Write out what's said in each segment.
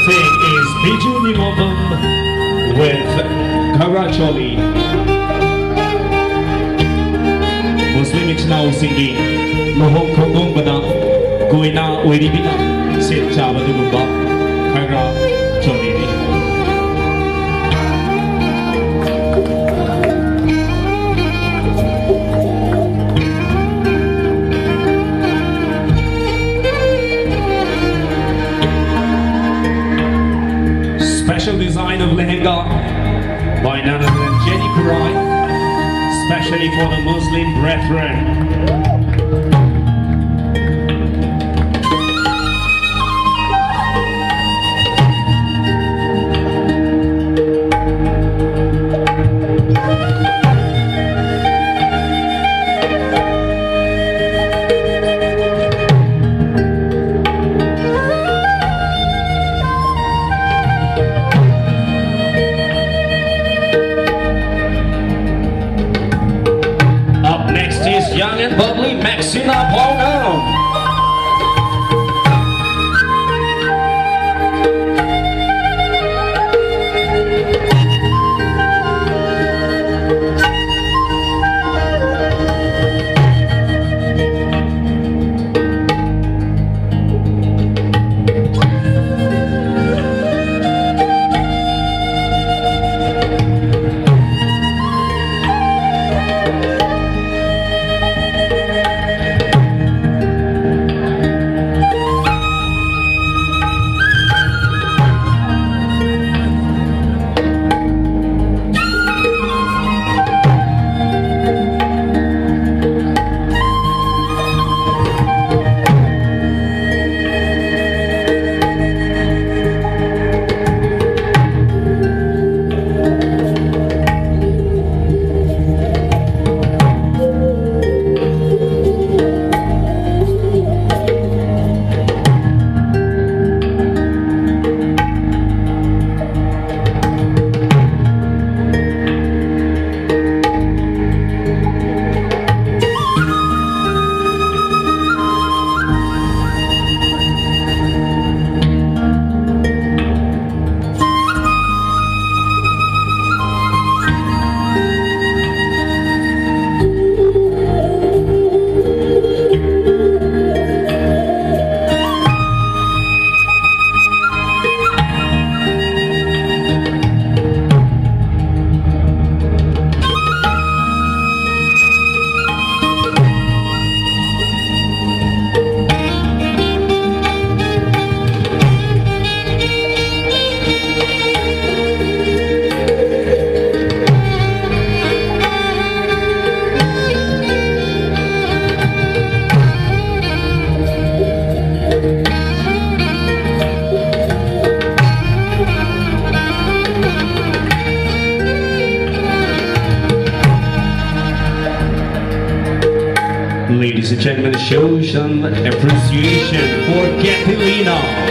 thing is Biju Nimobum with Karacholi. Muslim Ichna singing Lohong Kogong Bada Guina Uiribina Sit Java Dugumba Karacholi. Special design of lehenga by none other than Jenny Khurai, especially for the Muslim brethren. Young and bubbly Maxina Bongo. Ladies and gentlemen, show some appreciation for Catalina.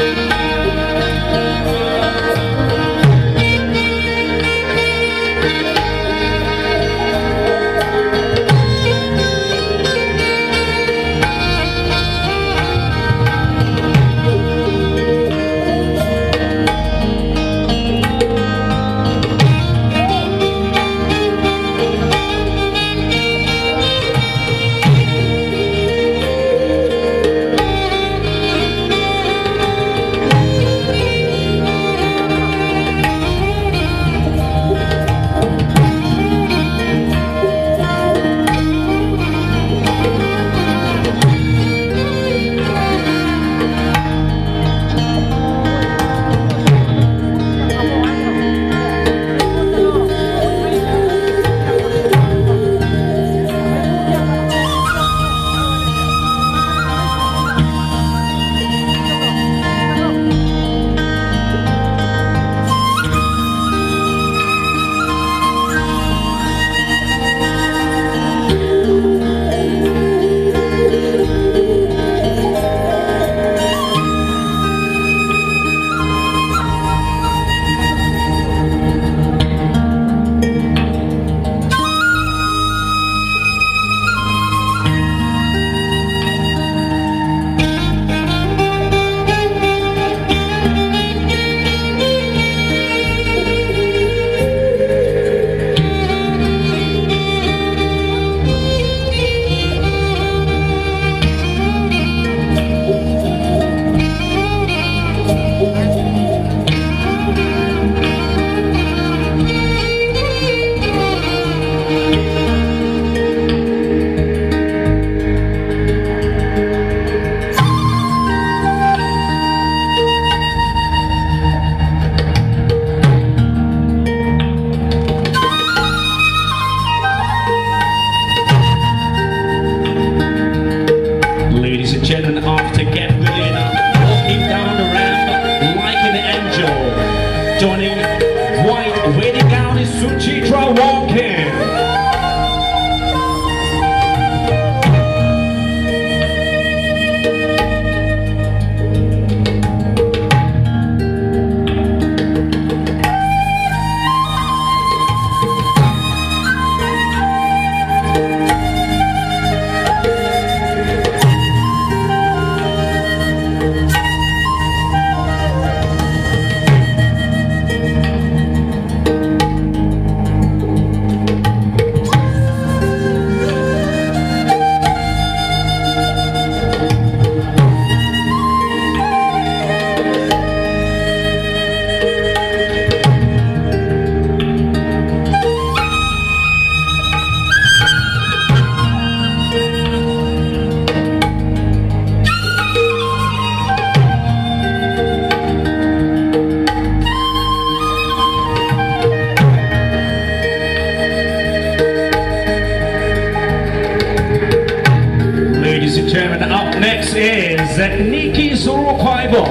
Zetniki Surukwaibo.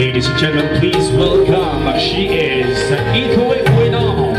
Ladies and gentlemen, please welcome. She is Itoe Winam.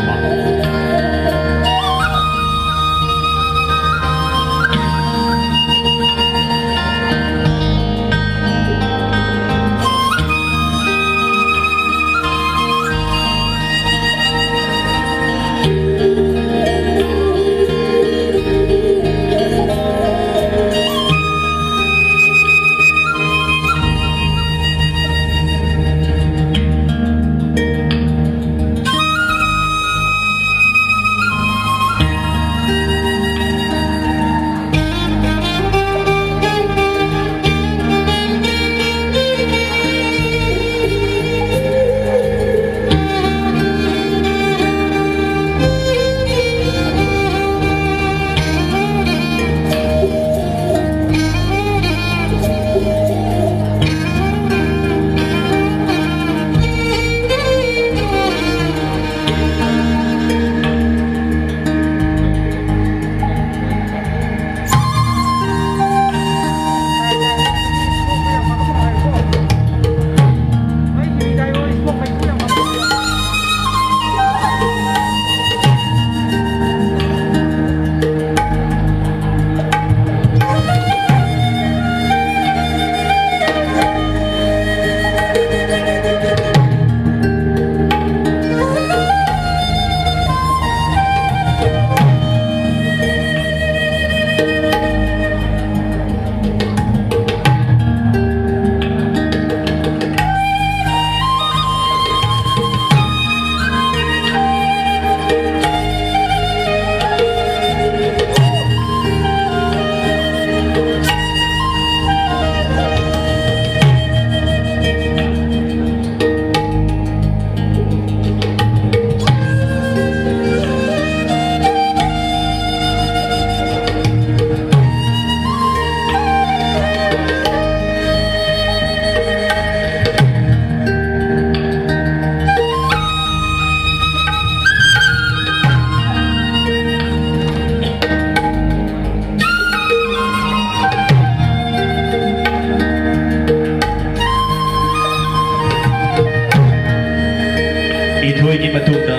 Itoe matunda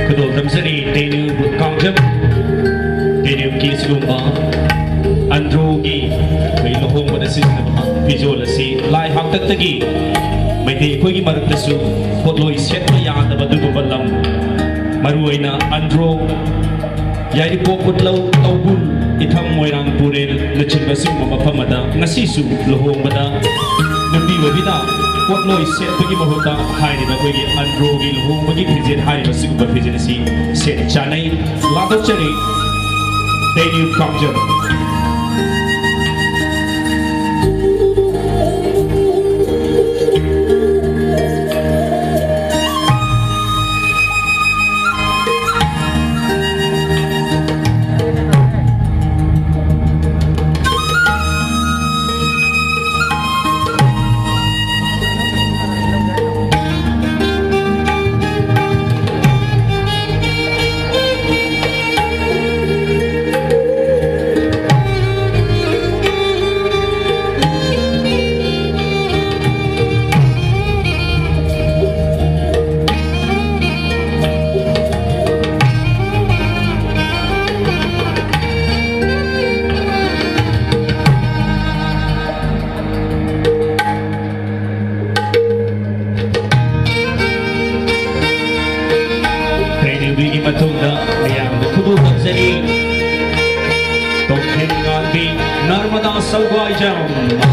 kadol tamsani tenu kangjam tenu kislumba androgi may lohong manasin na visual si lai hangtagtagi may di ko gi maragtasu potloy set na yan na madugo balam maruay na andro yay di po putlaw taubul itham moirang purel nachinba singma maphamada ngasisu lohongbada nambi wabida potloi setbagi mahuta hairiba koigi androgi lohongbagi phijen hairiba sigba phijen si set chanai ladok chari daily kamjam HIJAM.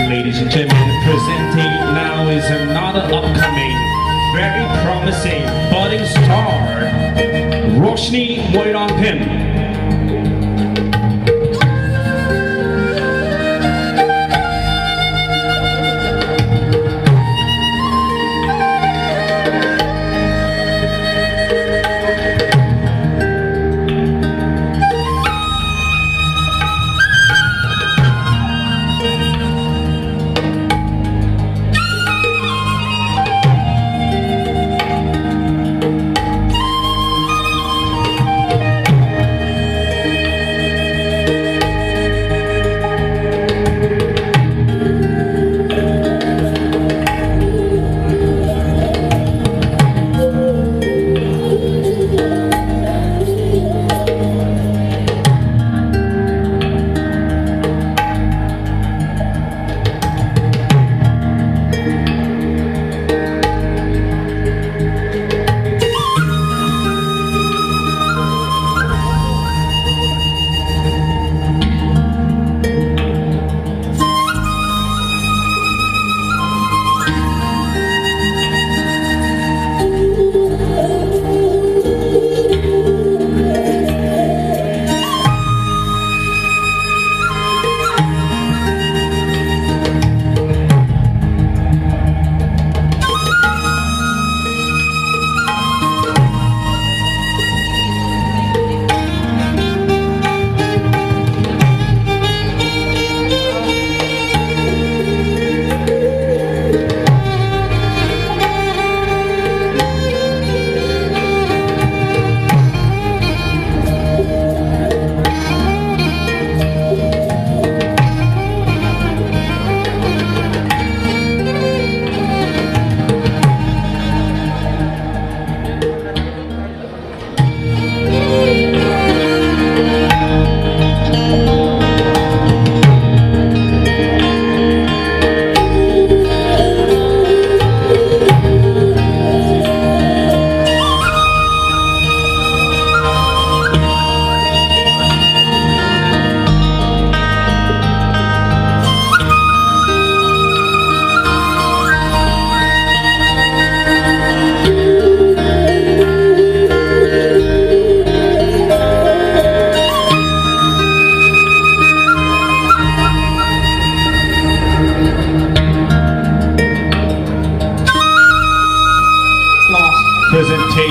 Ladies and gentlemen, presenting now is another upcoming, very promising budding star, Roshni Moirangpim.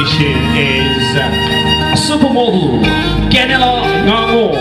appreciation is supermodel Canela Ngangom.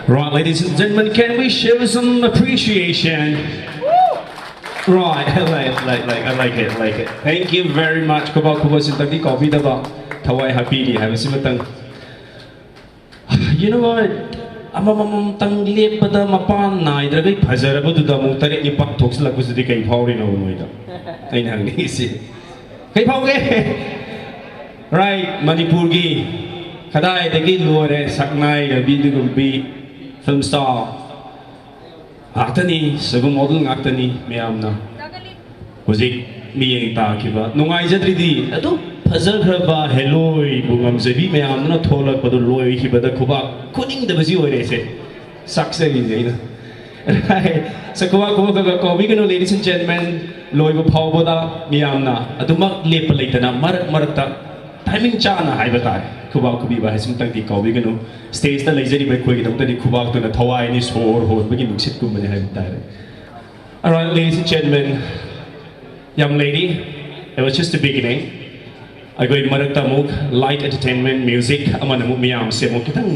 Right, ladies and gentlemen, can we show some appreciation? Right, I like it. Thank you very much. You know what? Amamam tang lepada mapan na idragay phajarabu duda mong tarik ni pak thoksla kusudi kay phawri na umoida. Ay nang nisi. Kay phawge. Right, Manipur gi kadai dagi luore saknai da bidu gumbi film star. Aktani sagu model ngaktani meyamna. Huzik miyeng ta kiba. Nungai jadridi ado Pazarba Heloi Bungam Zebi Mayamna Tola Paduloi Hibada Kuba Kuning the Bazio Success in Dana. Sakua Kovigan, ladies and gentlemen, Loiva Pavoda Miyamna, Adumak Lepalitana, Marata, Timing Chana Hibata, Kuba Kubiba has some tanky Kovigano, stays the lazy by Quid of the Kubak to the Hawaii is for beginning Sitkum and have Alright, ladies and gentlemen, young lady, it was just the beginning. I go in Maraktamuk, light entertainment, music,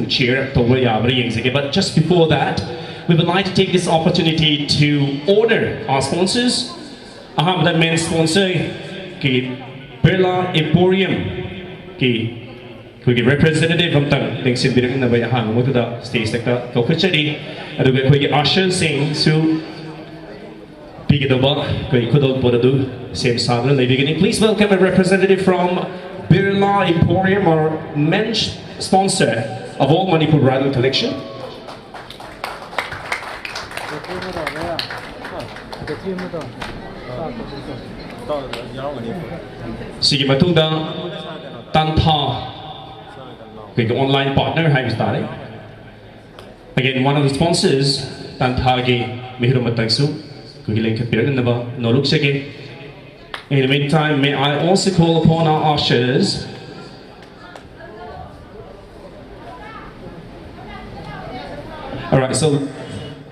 cheer, but just before that, we would like to take this opportunity to honor our sponsors. The main sponsor, BALA Emporium, representative from the stage Usher Singh, so please welcome a representative from BALA Emporium, our main sponsor of all Manipur Bridal collection. Sige matunda Tantha, online partner again one of the sponsors Tanthagi Mihirumatangsu. In the meantime, may I also call upon our ushers Alright, so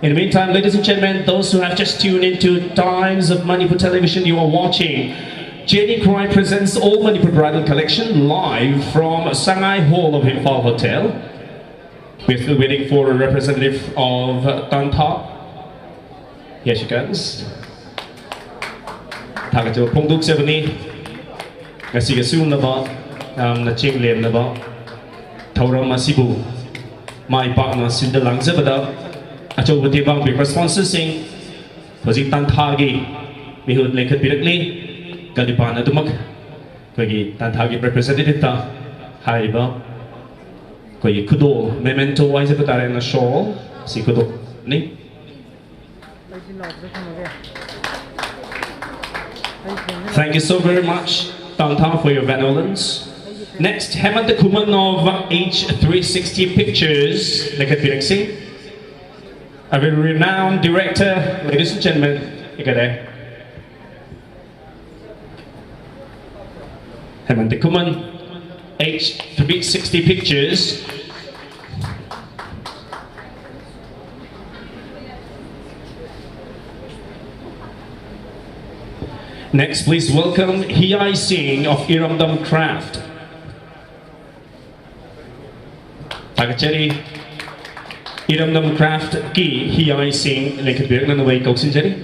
in the meantime, ladies and gentlemen, those who have just tuned into Times of Manipur Television, you are watching Khurai presents All Manipur Bridal Collection live from Shanghai Hall of Imphal Hotel. We're still waiting for a representative of Tantha. Here she comes. Tagato Pongduk Sebani, Gasigasum Naba, Naching Lem Naba, Taura Masibu, my partner Sinda Langzabada, Acho Tibang big responses saying, Positan Tagi, Mihud Lincoln Birakli, Galipana Dumak, Kogi Tantagi representative ta, Hariba, Kogi Kudo, Memento Waisabatara and a shawl, Sikudo, Ni. Thank you so very much, Downtown, for your benevolence. Next, Hemant Kuman of H360 Pictures, a very renowned director, ladies and gentlemen. Hemant Kuman, H360 Pictures. Next, please welcome Hiai Singh of Iramdam Craft. Tagachari Iramdam Craft ki Hiai Singh lekatbirak na naway kauksin jari.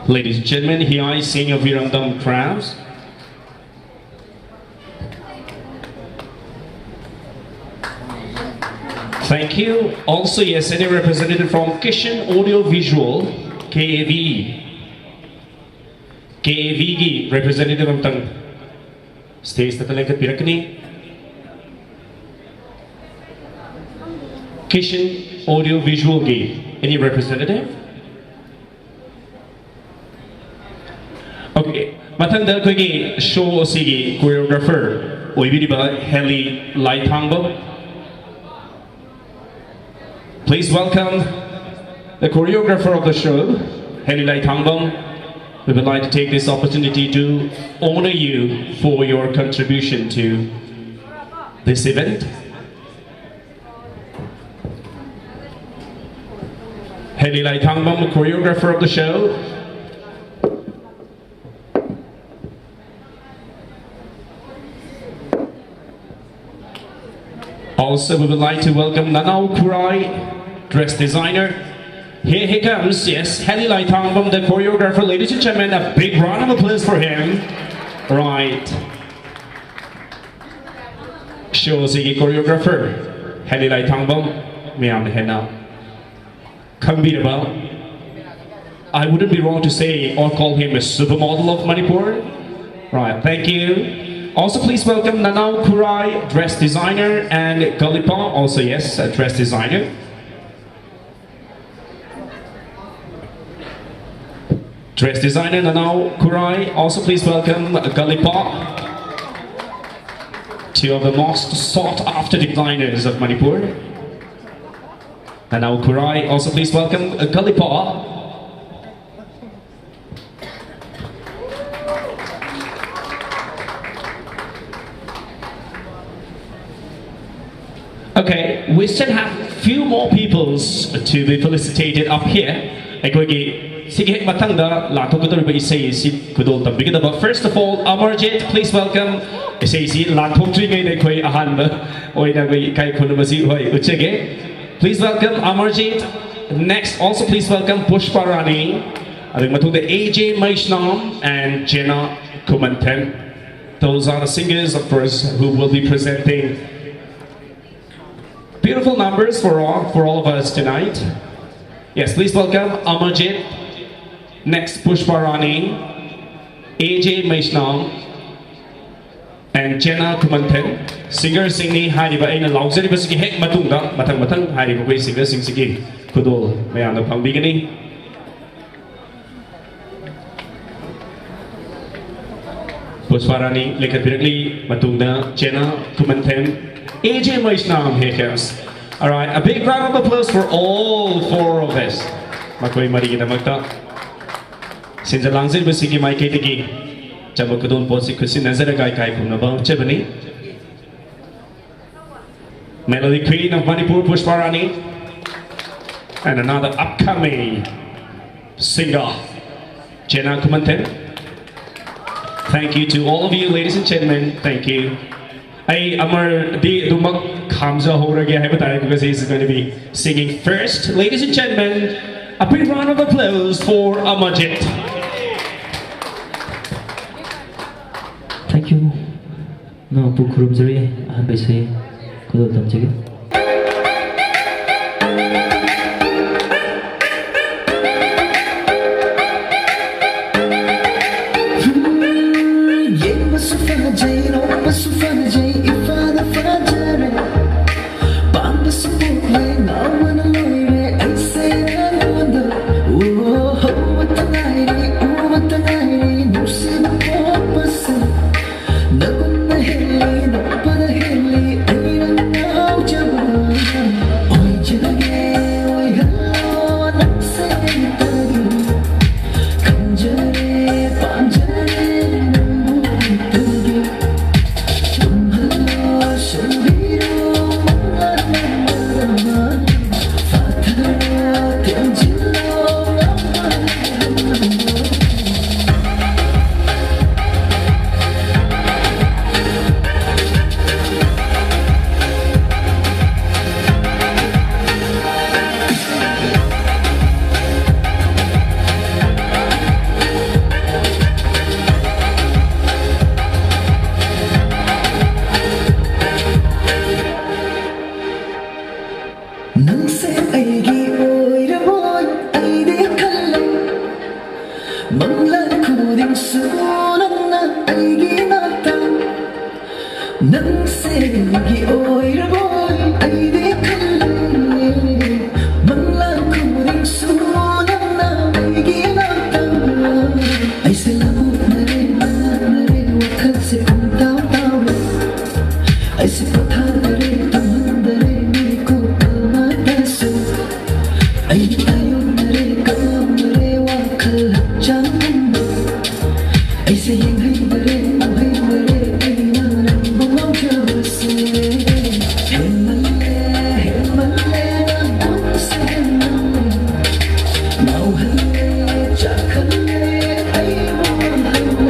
Ladies and gentlemen, Hiai Singh of Iramdam Crafts. Thank you. Also, yes, any representative from Kishan Audio Visual, KAVE. KAVE representative of Tang States that Talakat Pirakani. Kishan Audio Visual Gate. Any representative? Okay. Matanda Kwegi show Sigi choreographer. Oibidiba Heli Laitangbo. Please welcome the choreographer of the show, Helilai Tangbong. We would like to take this opportunity to honor you for your contribution to this event. Helilai Tangbong, the choreographer of the show. Also, we would like to welcome Nanao Khurai, dress designer. Here he comes, yes, Helilai Tangbong, the choreographer. Ladies and gentlemen, a big round of applause for him. Right. Shows the choreographer, Helilai Tangbong. Miyam Hena. Kambiraba. I wouldn't be wrong to say or call him a supermodel of Manipur. Right, thank you. Also, please welcome Nanao Khurai, dress designer, and Galipa, also yes, a dress designer. Dress designer Nanao Khurai. Also, please welcome Galipa, two of the most sought-after designers of Manipur. Nanao Khurai. Also, please welcome Galipa. Okay, we still have a few more peoples to be felicitated up here. But first of all, Amarjit, please welcome. Please welcome Amarjit. Next, also please welcome Pushparani, AJ Maishnam and Jenna Kumanten. Those are the singers, of course, who will be presenting beautiful numbers for all of us tonight. Yes, please welcome Amarjit. Next, Pushparani, AJ Maishnam, and Jenna Kumanten. Singer singing Hariba Aina Lauzari Basiki Hek Matunga, Matang Hariba singer sing Sigi Kudol, Mayana Pambigani. Pushparani, Lekapirli, Matunda, Jenna Kumanten. AJ Maishnam, here comes. Alright, a big round of applause for all four of us. Makoy Marigina Magta. Since the Langzil Basiki Maikatiki, Jamakadon Posi Kusin Nazaragai Kai Punaba, Chebani. Melody Queen of Manipur, Pushparani. And another upcoming singer, Jenna Kumanten. Thank you to all of you, ladies and gentlemen. Thank you. Amar di dumak Hamza Horagi Habatari because he's going to be singing first. Ladies and gentlemen, a big round of applause for Amarjit. ꯅꯪ ꯄꯨ ꯈꯨꯔꯨꯝꯖꯔꯤ ꯑꯍꯥꯟꯕꯩꯁꯦ ꯈꯨꯗꯣꯜ ꯇꯝꯖꯒꯦ Yengbasu fajai, nongbasu fajai, ifada fajare. Pambasu puklay, nawana loire, aise na wanda. Oh, watangayri, nusiba popasa. Naguna heli, napada heli, ayang naujaba. Oy jage, oy hello, nagsaytagi. Kanjare, panjare. Nangse aigi oira boy aide kallai Manglan kuding sunanna aigi nata Nangse aigi oira boy aide kallai Manglan kuding sunanna aigi nata Aise lagu nare wakal se kumtaw tawe Aise patha nare tamandare Ay tayo nare kamare wakal jangan Ay sayang hay nare ay nanang bumang kabase Hemale na bunsa hemale Nauhale chakale ay bumang hale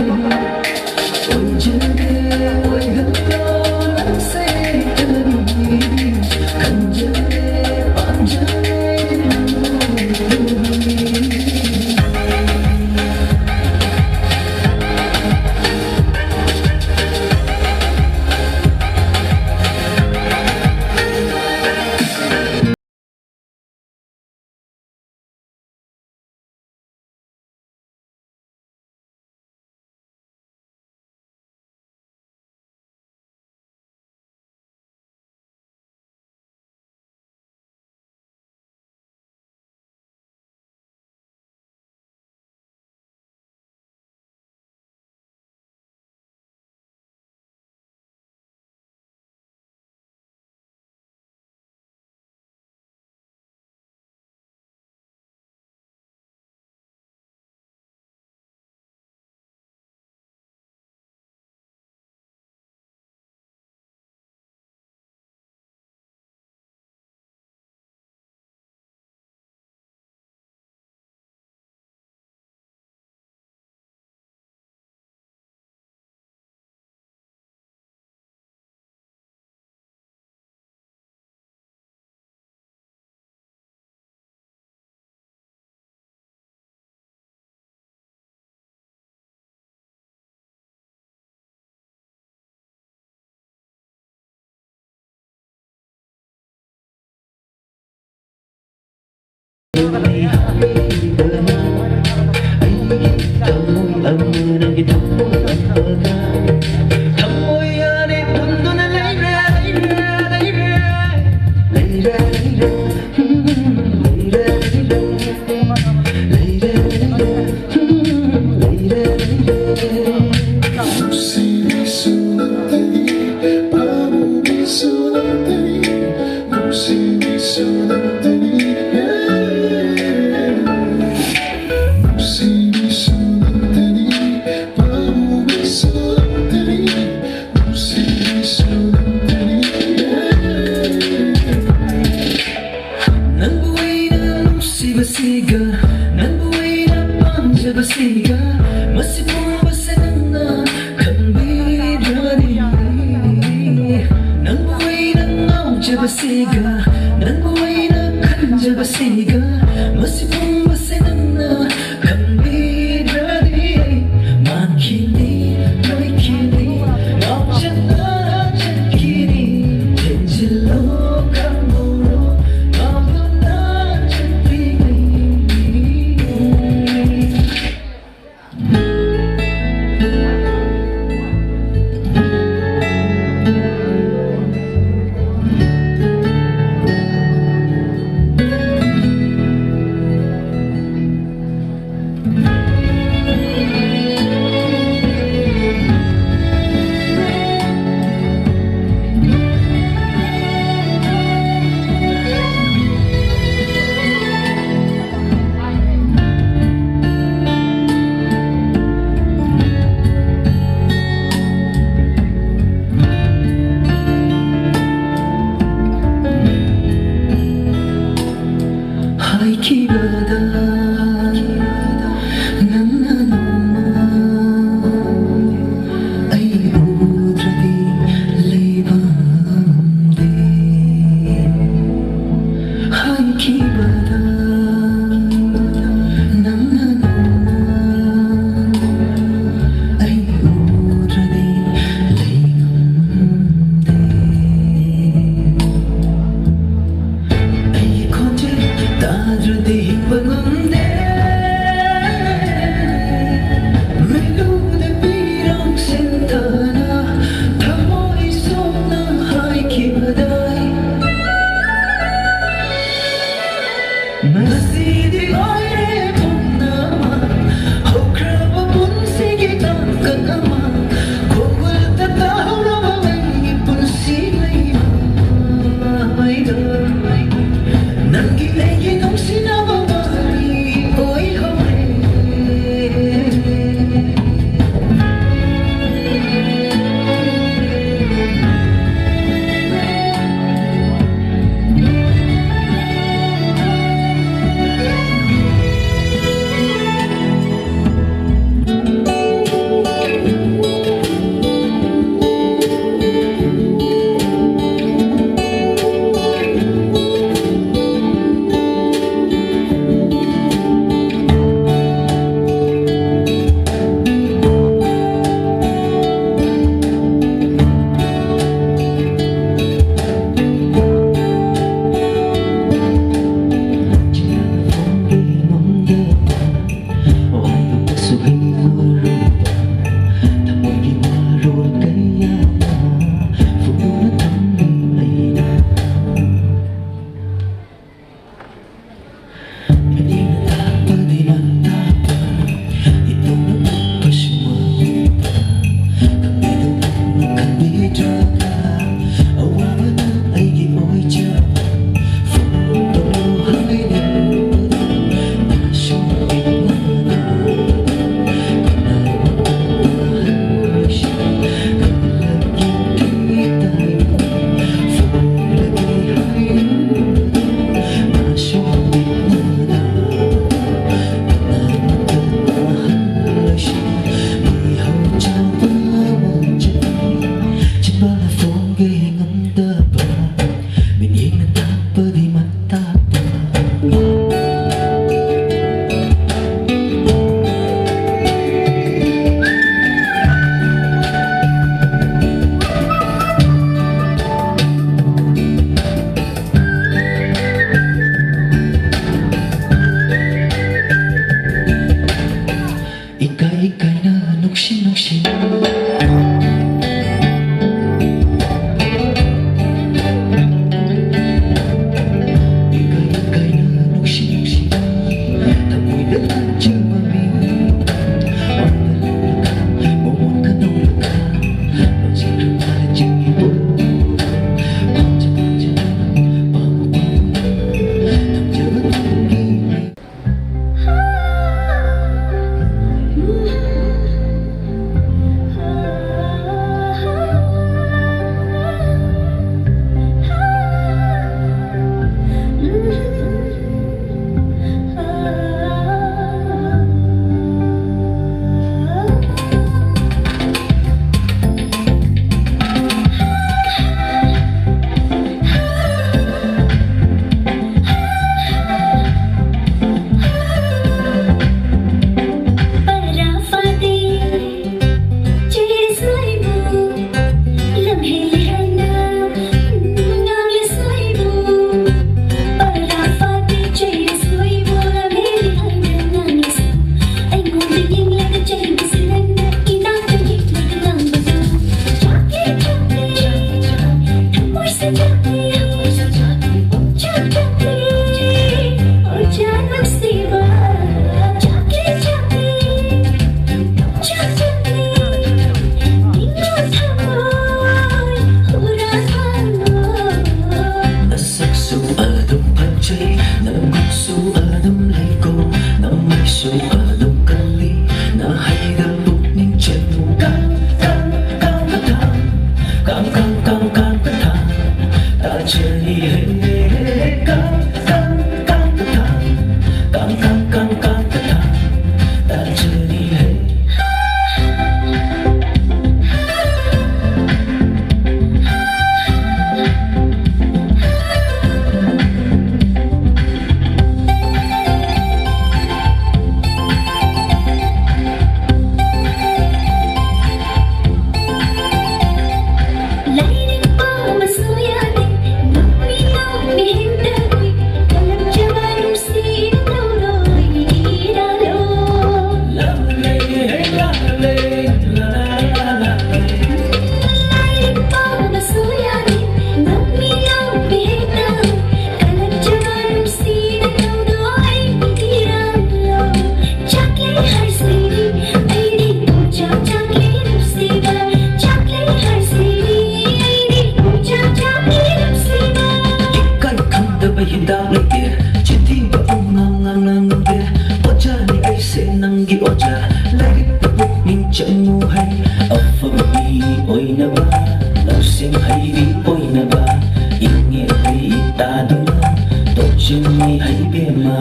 Oy jane oy halo lang say kani Kanjane panjane Basiga, masipong basenang na kanbirani. Nang buhay ng auja basiga, nang buhay na kanja basiga, masipong basenang na kanbirani. Makini, makini, auja na. ꯌꯥꯗ꯭ꯔꯗꯤ ꯍꯤꯡꯕ ꯉꯝꯗꯦ ꯃꯩꯂꯨꯗ ꯄꯤꯔꯥꯡ ꯁꯤꯟꯊꯥꯅ ꯊꯃꯣꯏ ꯁꯣꯛꯅ ꯍꯥꯏꯈꯤꯕꯗꯥꯏ ꯉꯁꯤꯗꯤ ꯂꯣꯏꯔꯦ ꯄꯨꯝꯅꯃꯛ ꯍꯧꯈ꯭ꯔꯕ ꯄꯨꯟꯁꯤꯒꯤ ꯇꯥꯡꯀꯛ ꯑꯃ ꯈꯣꯡꯒꯨꯜꯗ ꯇꯥꯍꯧꯔꯕ ꯑꯩꯒꯤ ꯄꯨꯟꯁꯤ ꯂꯩꯃꯥꯏꯗ ꯅꯪꯒꯤ ꯑꯩꯒꯤ ꯅꯨꯡꯁꯤꯅꯕ ꯋꯥꯔꯤ ꯑꯣꯏꯍꯧꯔꯦ hidap lagi cinta ungang ngang de oja ni ai se nangi oja lagi pupuk ning chemu hai afami oi na ba lasing hai ri oi na ba inge hai ta duna to chimi hai be ma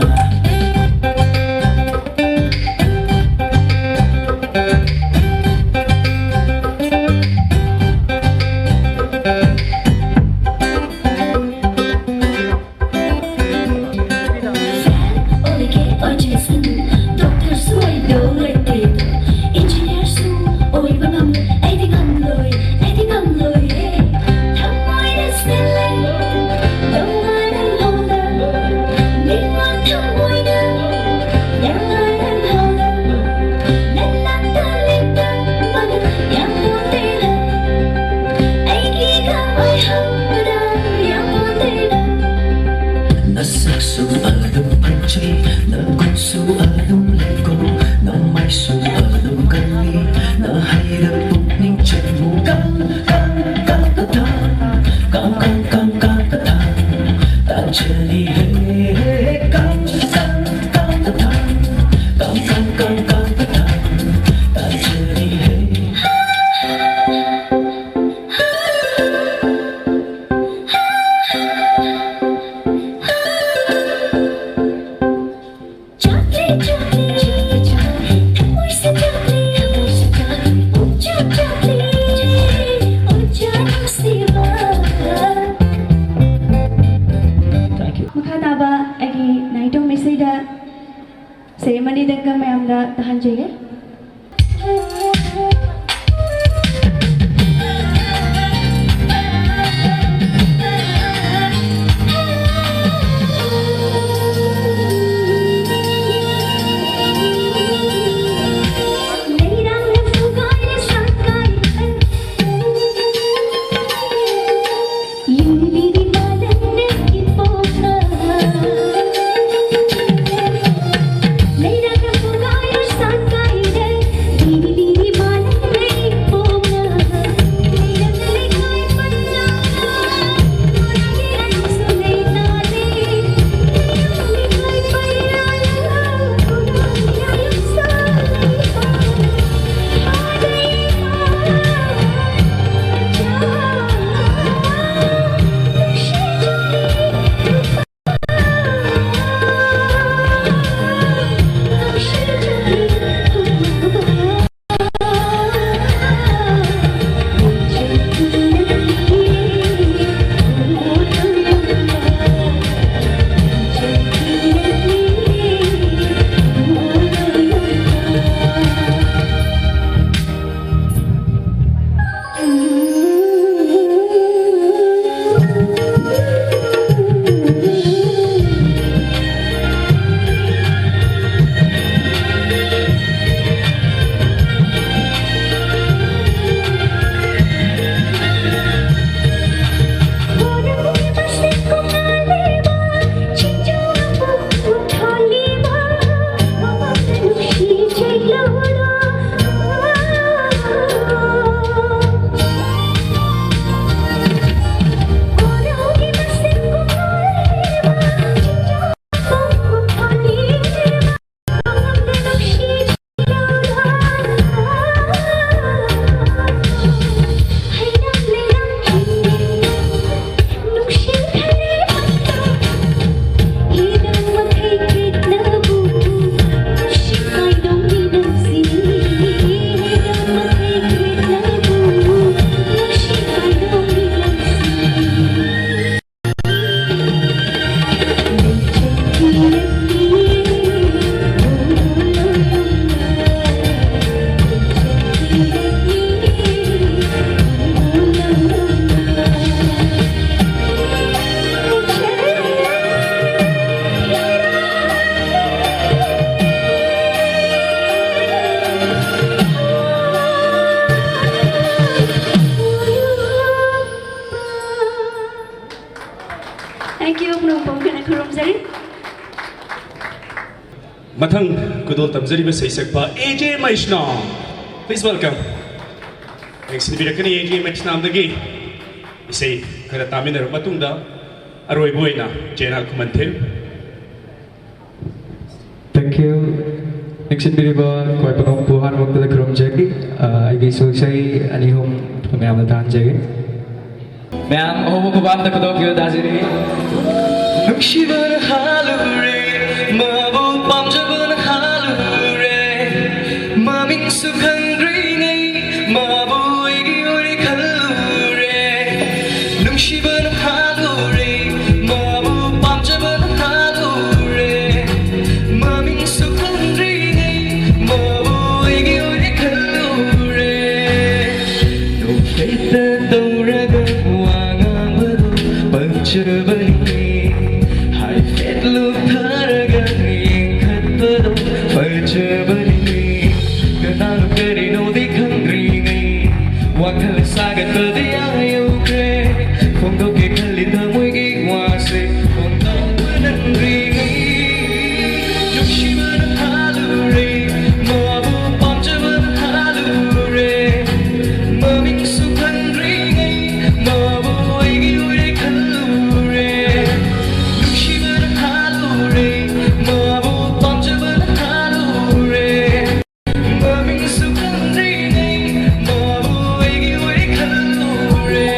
ceremony dengka mayam da tahan jege. Mathang kudol tamzari ba saisak pa AJ Maishna. Please welcome. Thanks ni bida kani AJ Maishna amdagi. Isay kada tamin na matungda aroi buina chena kumanthil. Thank you. Nixon Biriba, koi pagong puhan waktu da krum jagi. Igi suksai anihum pemayam da tan jagi. Mayam homo kubam da kudok yo daziri. Nukshiban halure, mabu pamjaban halure, maming sukhang ringai, mabu igi ori khalure. Nukshiban halure, mabu pamjaban halure, maming sukhang ringai, mabu igi ori khalure. No faita dauraga wangang bado pagchabani. Look haraga ingkat bado pagchabani. Ganalo kari no di kangri ngai. Wakal sagat badi ayaw kre. Kung do ke kalita mo'y giwase. Kung do panangri ngai. Nukshiba na halure. Mabu pamjaba na halure. Maming sukhang ringai. Mabu ay giwari kalure. Nukshiba na halure. Mabu pamjaba na halure. Maming sukhang ringai. Mabu ay giwari kalure.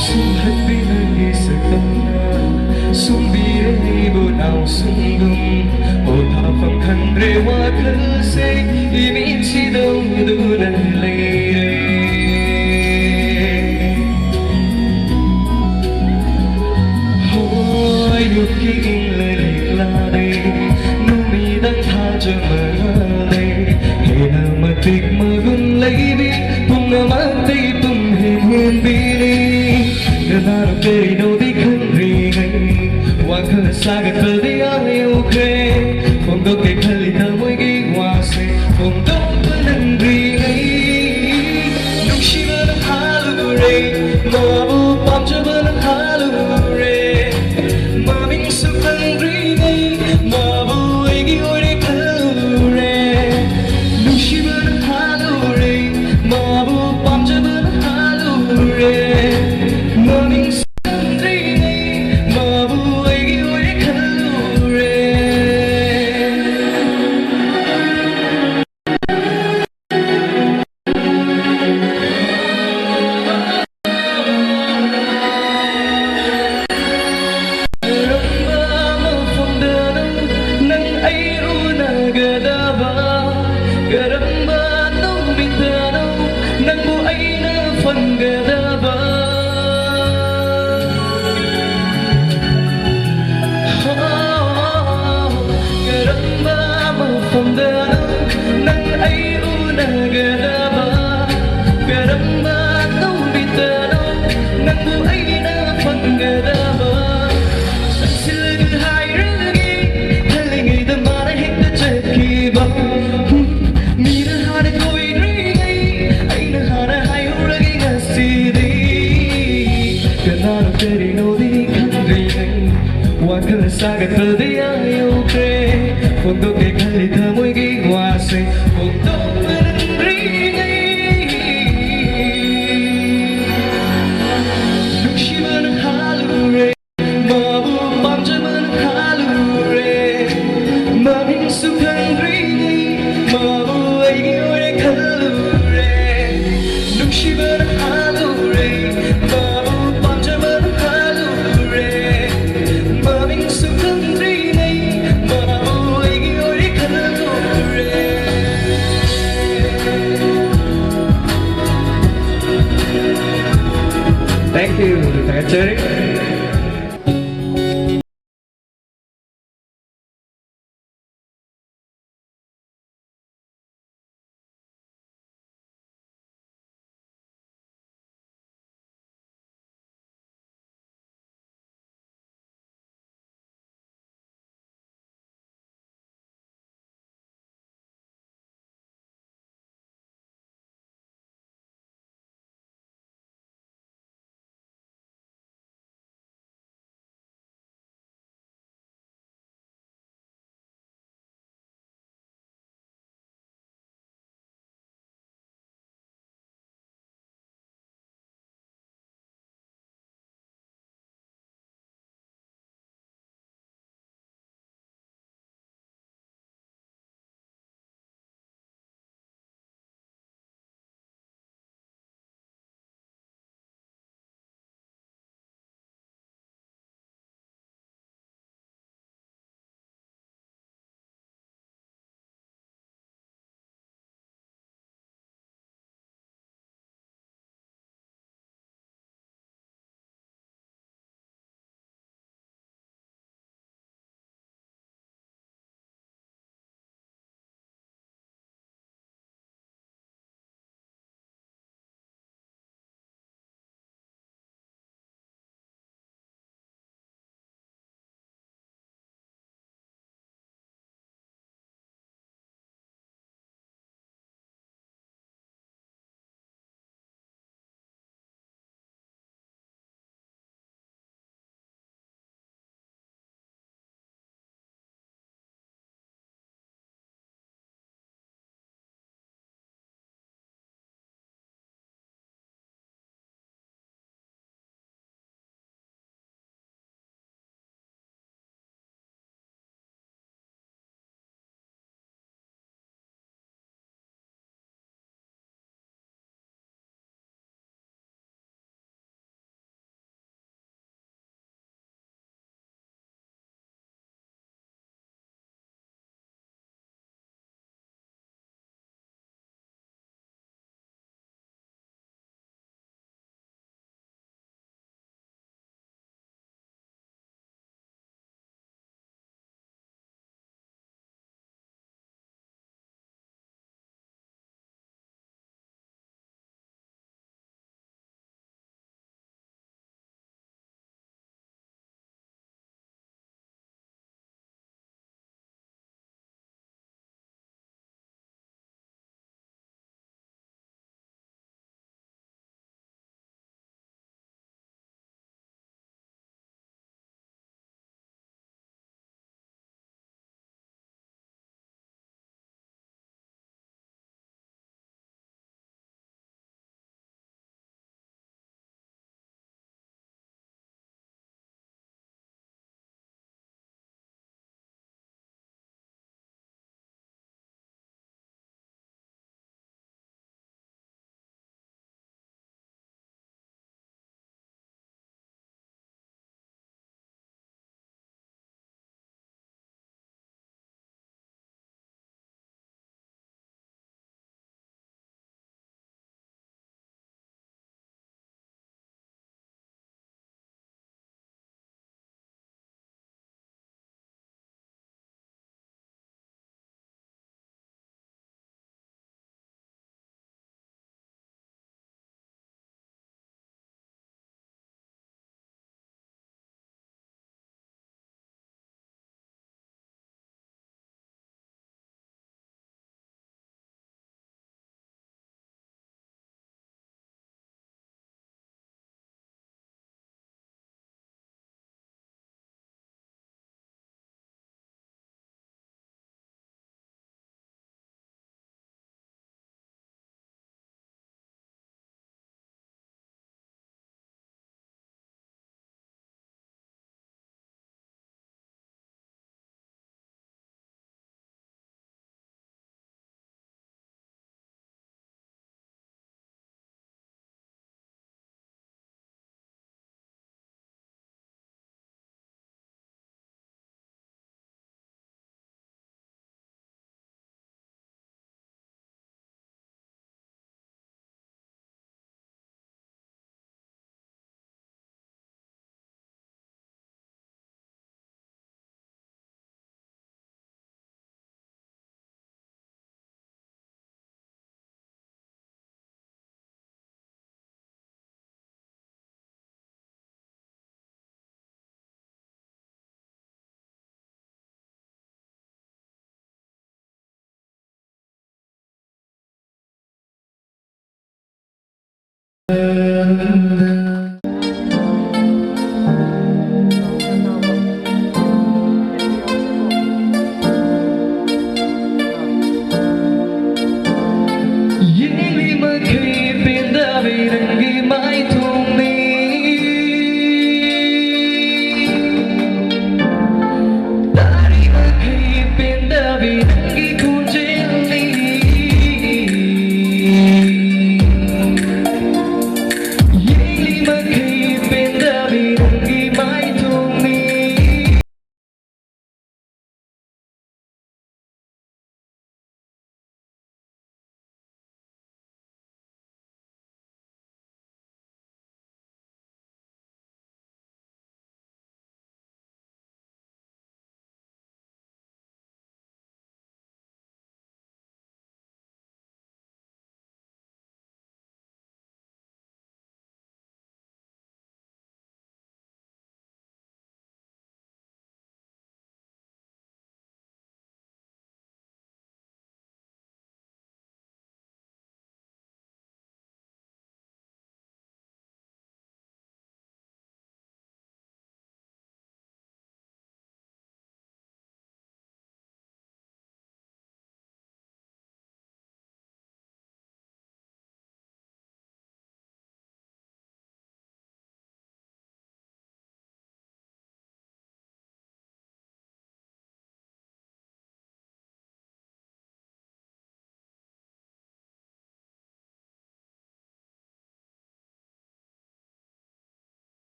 Sumhat binagi sa kanya, sumbire bunaw sunggong. O tapang kandre wakalsay, imitsi daw dunan lere. Hoy yuking laliklade, numidang tajamale. Hina matik magunlaybi, pumamatay pumhinhin bili. Ganaro kay no di kandringay, wakal sagat badi ayaw kre. Kung do kay kalita mo'y giwase, kung do panangringay. Nukshiba ng halure, mabu pamjaba ng halure. Maming sukhang ringay, mabu ay giwari kalure. Nukshiba ng halure, mabu pamjaba ng halure. Maming sukhang ringay, mabu ay giwari kalure. Karamba mafamdanang ng ayro na gadaba. Karamba nung bintanaw ng buhay na panggadaba. Karamba mafamdanang ng ayro na gadaba. Karamba nung bintanaw ng buhay na panggadaba. Sagat badi ayaw kre. Kung do kay kalita mo'y giwase, kung do panangringay. Nukshiba ng halure, mabu pamjaba ng halure. Maming sukhang ringay, mabu ay giwari kalure. Nukshiba ng halure, mabu pamjaba ng halure. Maming sukhang ringay, mabu ay giwari kalure. Thank you, Cherry.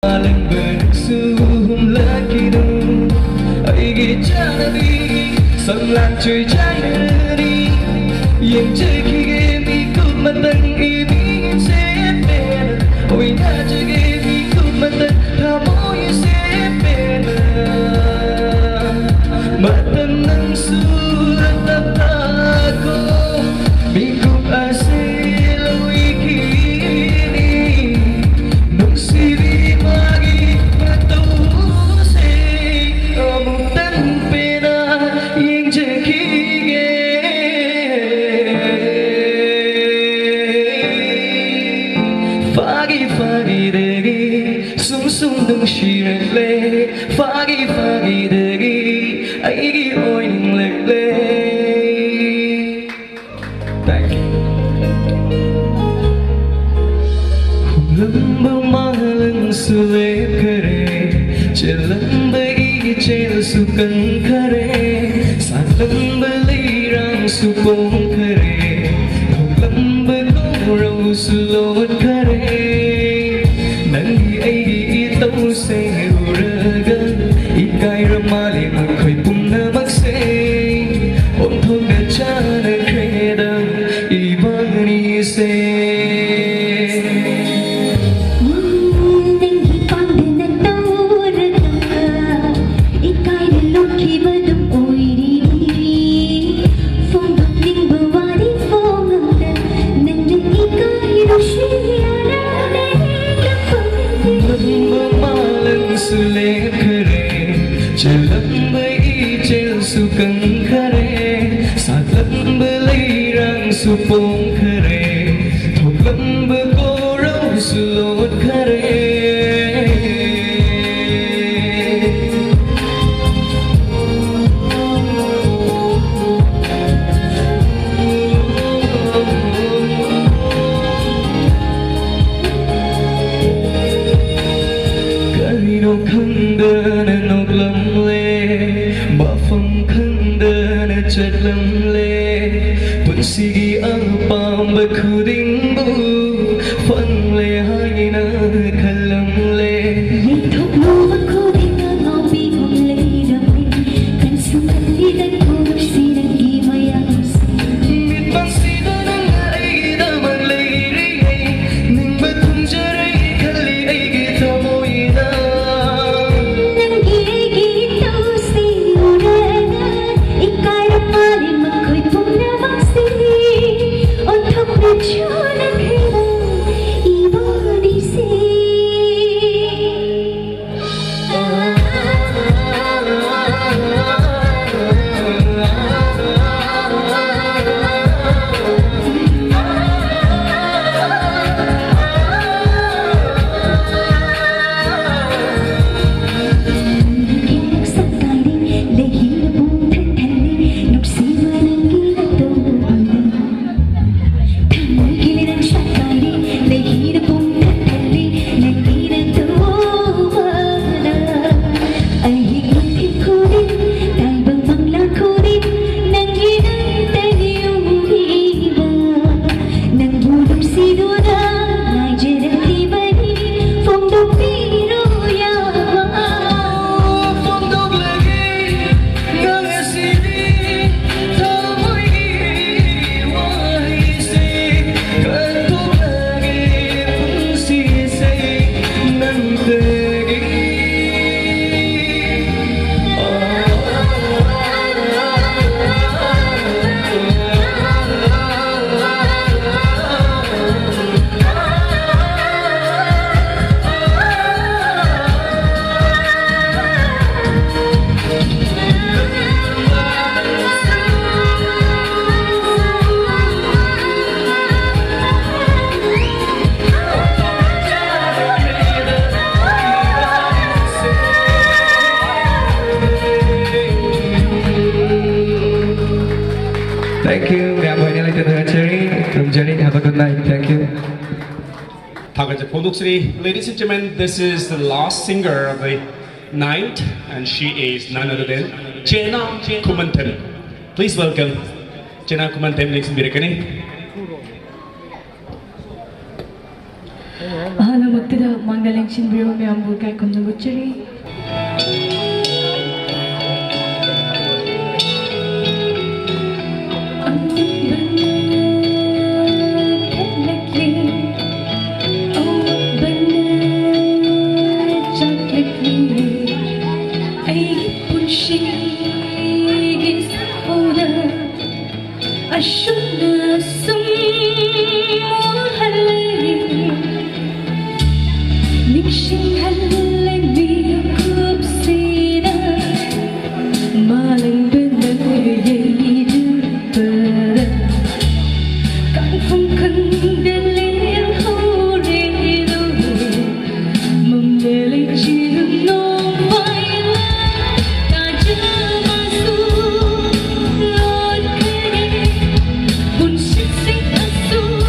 Paling bersuhum lagi dong Aigi janabi Sang chơi trái đi Yên chơi khi game đi Cúp mặt tận ý biết sẽ bên Ôi ta chơi game đi Cúp mặt tận Thả mối sẽ bên Mặt tận nâng su Rất tập ta cô Mình cúp à sẽ lâu ý kini Nung si vi magi Matu se Omong tan pena Yang chơi khi Fagi degi Sung sung nung shirin le Fagi degi Aigi oi nung lek le Thank you Hùng lâm ma lưng su le kare Che lâm bagi che su kan kare Sa lâm bali rang su pong kare Hùng lâm bagi rau su lo kare Nangi aigi tau se uraga Ikai ramali makoy pumna magse Om thonga chana kredam ibani se Sule kare, chelam bai chel su kan kare, satlam belai rang su pong kare, thoklam be ko rau su Punsigi ang pambakudingbu Fangle hangina kalamle Thank you. Have a good night. Thank you. Ladies and gentlemen, this is the last singer of the night, and she is none other than Jena Kumantan. Please welcome Jena Kumantan. Next Mirakani. Mahalo magtida mangaling sinbiro may ambul kay kundugutsiri. Sing a song.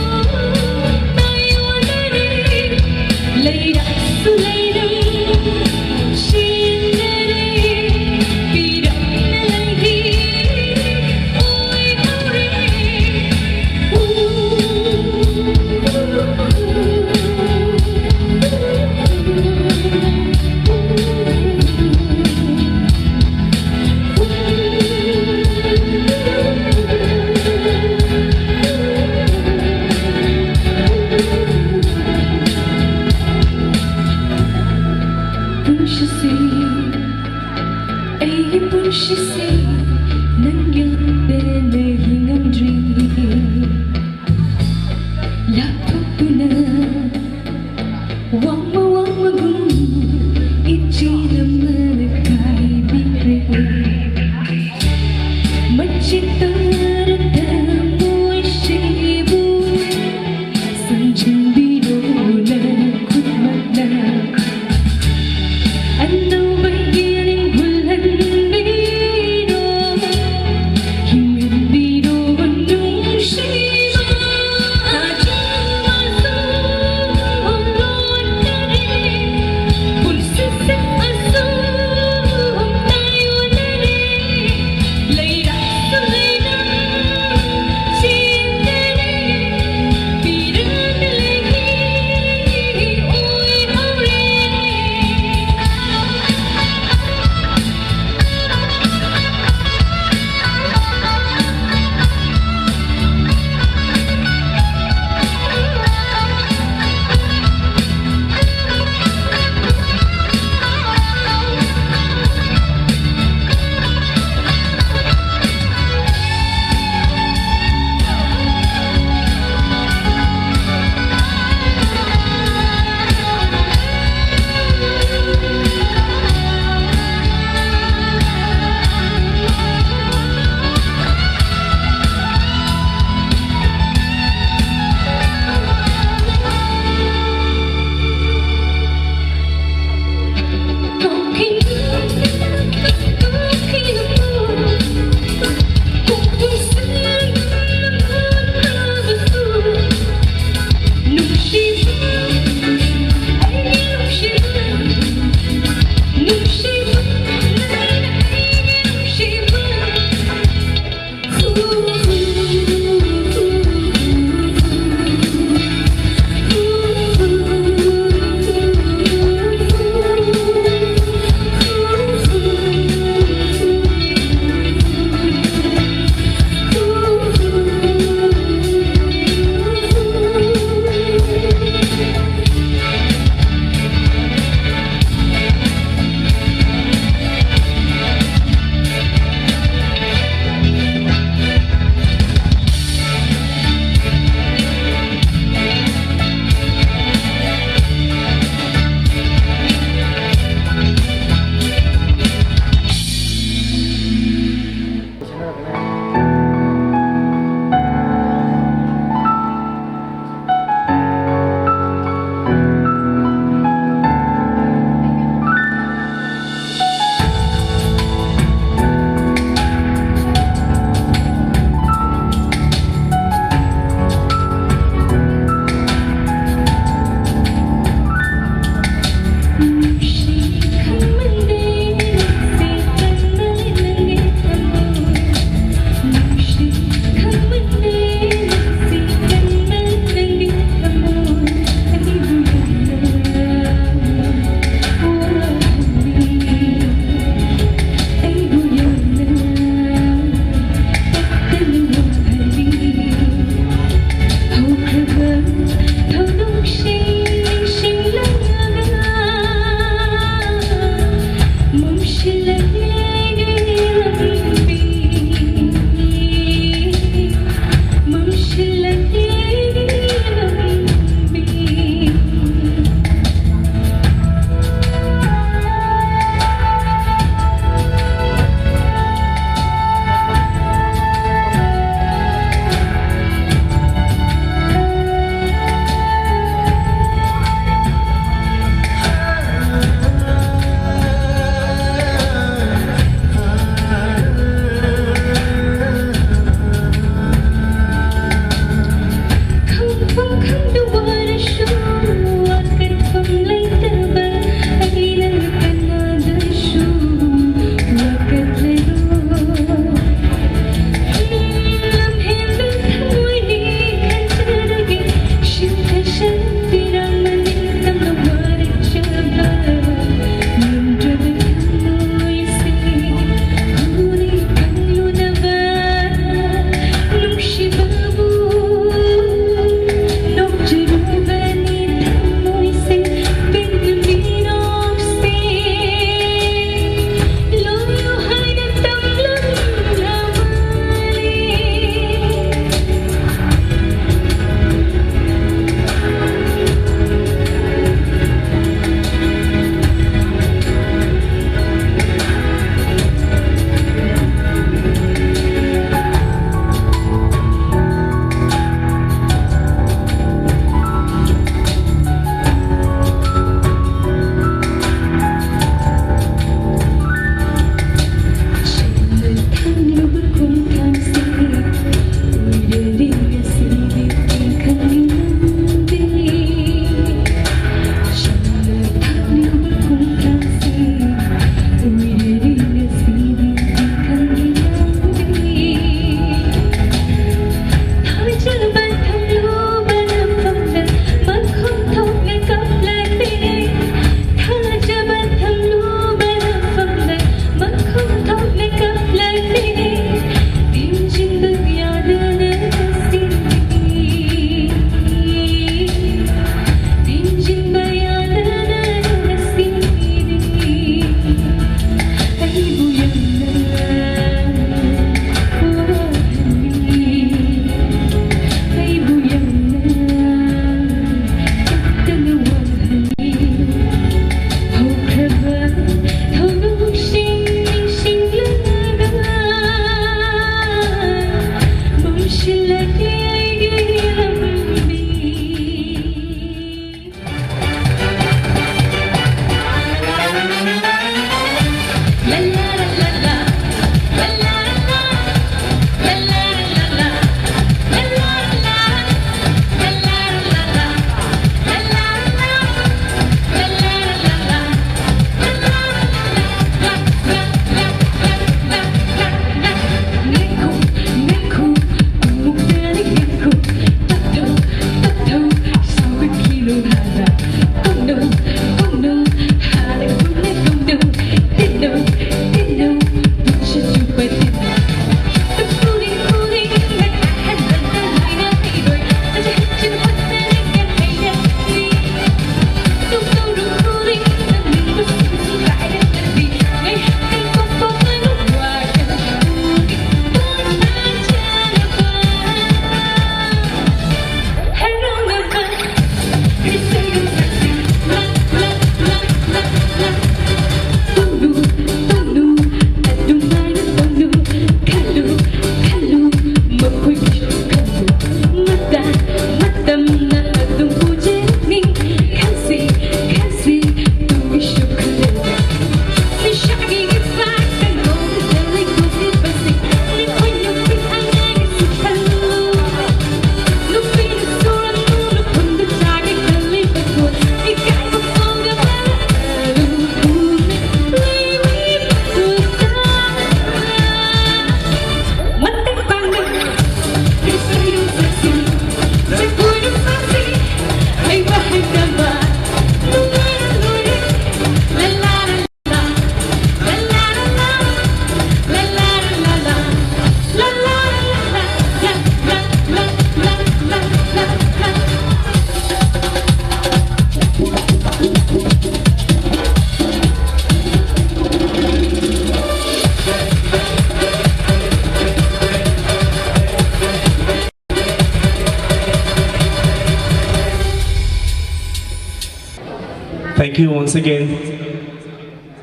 Thank you once again.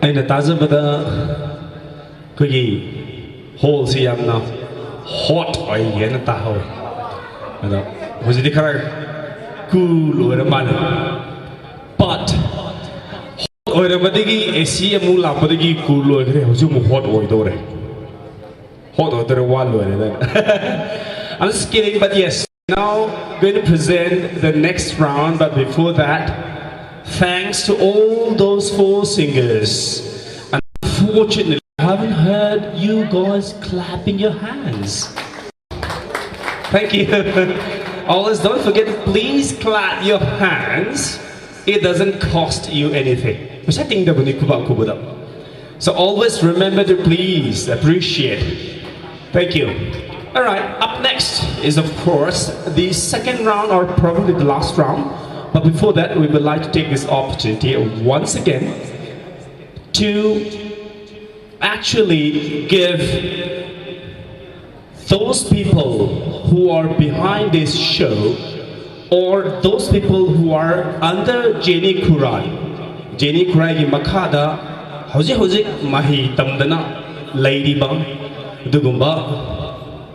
ꯑꯩꯅ ꯇꯥꯖꯕꯗ ꯑꯩꯈꯣꯏꯒꯤ ꯍꯣꯜꯁꯤ ꯌꯥꯝꯅ hot ꯑꯣꯏꯒꯦꯅ ꯇꯥꯍꯧꯋꯦ ꯑꯗꯣ ꯍꯧꯖꯤꯛꯇꯤ ꯈꯔ cool ꯑꯣꯏꯔ ꯃꯥꯜꯂꯦ but hot ꯑꯣꯏꯔꯕꯗꯒꯤ AC ꯑꯃꯨꯛ ꯂꯥꯛꯄꯗꯒꯤ cool ꯑꯣꯏꯈ꯭ꯔꯦ ꯍꯧꯖꯤꯛ ꯑꯃꯨꯛ hot 어오더래 hot 어오더래 와 ꯂꯣꯏꯔꯦ I'm just kidding but yes now going to present the next round but before that thanks to all those 4 singers. Unfortunately, I haven't heard you guys clapping your hands. Thank you. Always don't forget to please clap your hands. It doesn't cost you anything. So always remember to please appreciate. Thank you. Alright, up next is of course the second round or probably the last round. But before that, we would like to take this opportunity once again to actually give those people who are behind this show or those people who are under Jenny Khurai. Jenny Khurai ki makada hojik mahi tamdana lady bang dugumba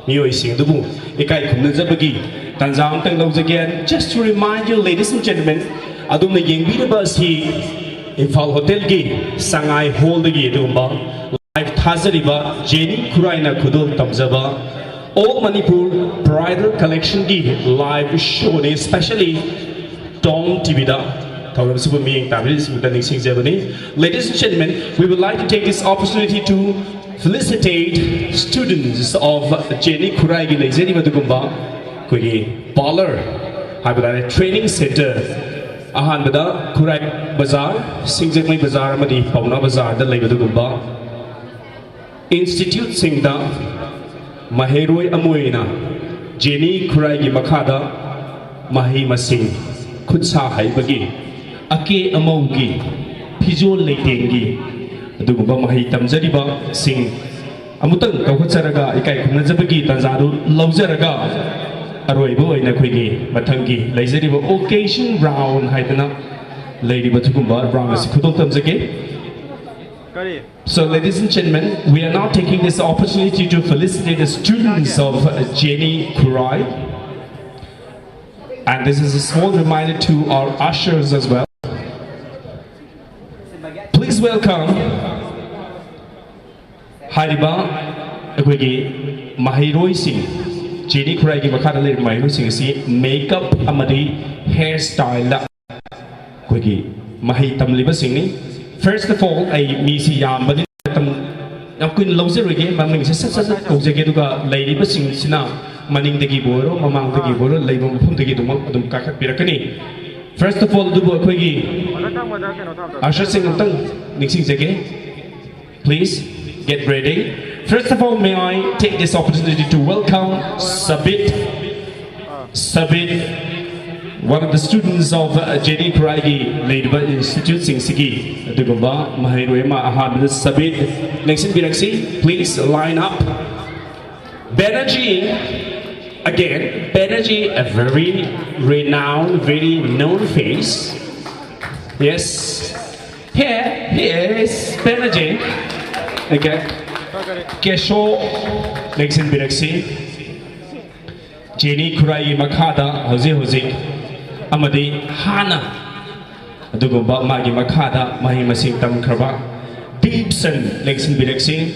miyoi sing dubu ikai khumna jabagi Tanzang Tang Logs again, just to remind you, ladies and gentlemen, Adumna Yengbiraba si Infal Hotel gi, Sangai Hall gi Dumba, live Tazariba, Jenny Khurai na Kudul Tamzaba, all Manipur Bridal Collection gi, live show, especially TOMTV da. Ladies and gentlemen, we would like to take this opportunity to felicitate students of Jenny Khurai gi Lezeri Madugumba. BALA training center ahanbada Khurai Bazaar Singjangmai Bazaar amadi Pauna Bazaar da leibadugumba institute singda Maheroi Amoina Jenny Khurai gi makhada mahi masing khutsa haibagi ake amaugi phijol leitengi adugumba mahi tamjariba sing amutang tawkhacharaga ikai khumnajabagi tanjadu laujaraga Aroibo ina khoi mathangi leizariba occasion round haidana leiriba thugumba round as khudok tamjake. So ladies and gentlemen, we are now taking this opportunity to felicitate the students of Jenny Khurai, and this is a small reminder to our ushers as well. Please welcome Hariba akhoi Mahiroi Singh Jenny Khurai ki makhada le Mahiroi Singh si makeup amadi hairstyle la akhoi mahi tamliba sing ni. First of all ai mi si yambadi tam yam kuin lojeroi ge mamning se sat tojage duga leiriba sing sina maning dagi boro mamang dagi boro leiba mafum dagi dum adum kakhat pirakani. First of all dubu akhoi gi Asher Singh tang ningsing jage. Please get ready. First of all, may I take this opportunity to welcome Sabit, one of the students of Jenny Khurai Labour Institute Singsigi. Dugumba Mahiroema Ahad Sabit. Next in Biraksi, please line up. Banerjee, again, Banerjee, a very renowned, very known face. Yes, here is Banerjee. Okay. Kesho, next in Biraksi, Jenny Khurai Makada, Hozi, Amadi Hana, Dugumba Magi Makada, Mahimasing Tamkraba, Deepson, next in Biraksi,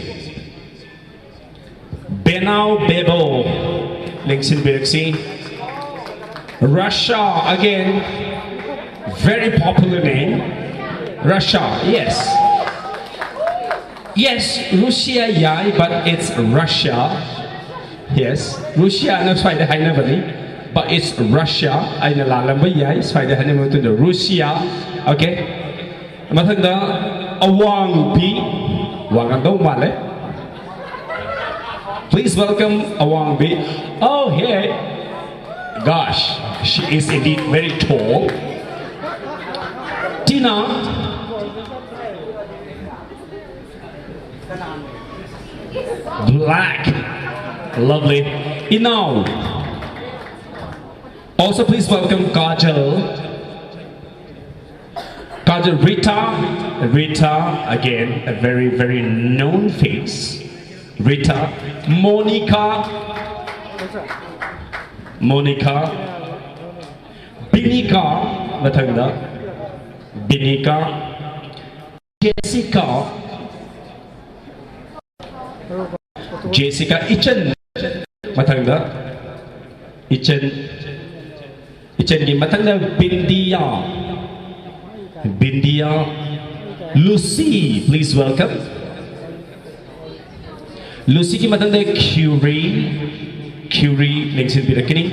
Benau Bebo, next in Biraksi, Russia, again, very popular name, Russia, yes. Yes, Russia, yeah, but it's Russia. Yes, Russia, not try the Hainabadi, but it's Russia. I know Lalamba, yeah, it's try the Hainabadi to Russia. Okay, Matanda, Awang P. Wangando Male. Please welcome Awang B. Oh, here. Gosh, she is indeed very tall. Tina. Black, lovely. Now, also please welcome Kajal. Rita, again, a very, very known face. Rita, Monica, Binika, Matanga, Binika, Jessica, Ichan, Matanga, Ichan ki Matanga, Bindia, Lucy, please welcome. Lucy ki Matanga, Khurai, Lengsin Birakini.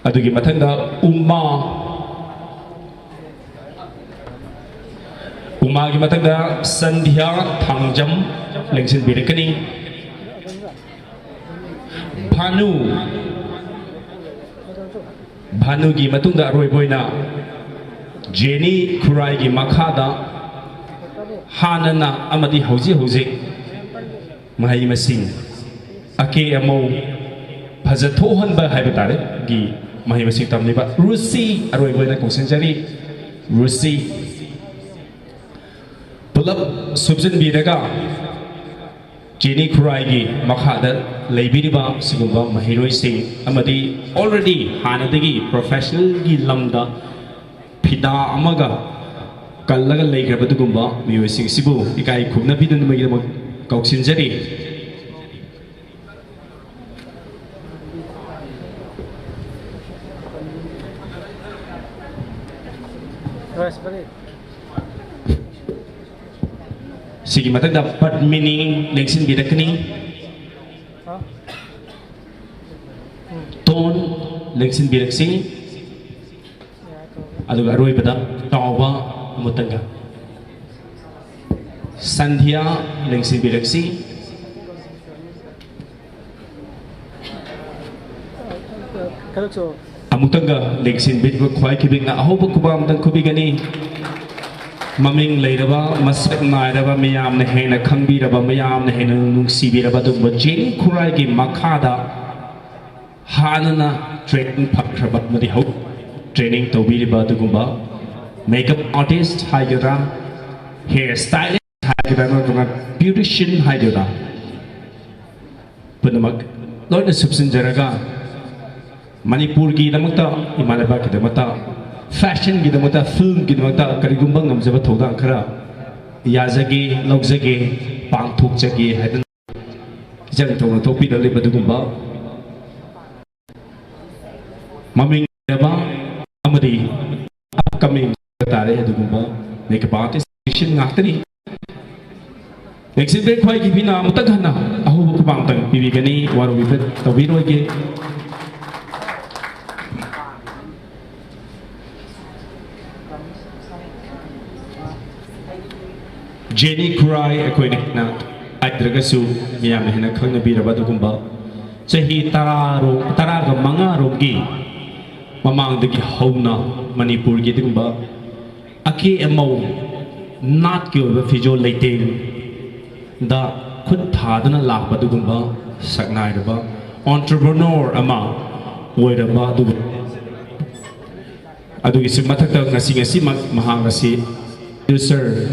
Adugi Matanga, Uma ki Matanga, Sandhya, Thangjam, Lengsin Birakini. Bhanu gi Matunda Roy Boyna. Jenny Khurai gi Makhada Hanana Amadi Hauzi Mahai Masing Ake Amo Pazatohan ba Habatare gi Mahai Masing Tamliba Rusi Aroy Boyna Kosenjari Rusi Pulap Subsin Biraga Jenny Khurai gi Makhada Laibiriba Sigumba Mahiroi Sing Amadi already Hanadagi professional gi Lamda Pida Amaga Kalaga Lake Rabadugumba, Music Sibu, Ikai Kuna Bidan Magama Coxin Zeri. Sige matanda Padmini Lengsin Birakani Ton Lengsin Biraksi Aduga Roy Bada Tawa Mutanga Sandhya Lengsin Biraksi Amutanga Lengsin Bitwa Kwai Kibing na Ahoba Kubam Dang Kubigani Maming Lairaba Masak Nairaba Mayam Nehena Kangbiraba Mayam Nehena Nungsibiraba Dugba Jenny Khurai gi Makhada Hanana Training Pakraba Madi Hope Training Tobiriba Dugumba Makeup artist Haidura Hair stylist Haidura Beautician Haidura Punamak Lord Subsin Jaraga Manipur gi Damata Imalaba ki Damata Fashion gi Damata Film gi Damata Karigumba Ngamjaba Thoda Kara Yazagi Logzagi Pangthuk Jagi Haidan Jang Tona Topi Daliba Dugumba Maming Daba Amadi upcoming Tare Dugumba Makeup artist Ngakani Exit Break Kwai Gipina Mutagana Ahu Kubantang Pivigani Waru Vipet Tawiroge Jenny Khurai Akoinikna Adragasu Miyam Hena Kanga Birabadugumba Sahi Taraga Mangarogi Mamang Digi Hona Manipur Gitumba Aki Amo Not Give Fijo Latin Da Kut Tadana Lapadugumba Saknaidaba Entrepreneur Ama Woidaba Dugu Adugisi Mataka Ngasi Mahangasi Producer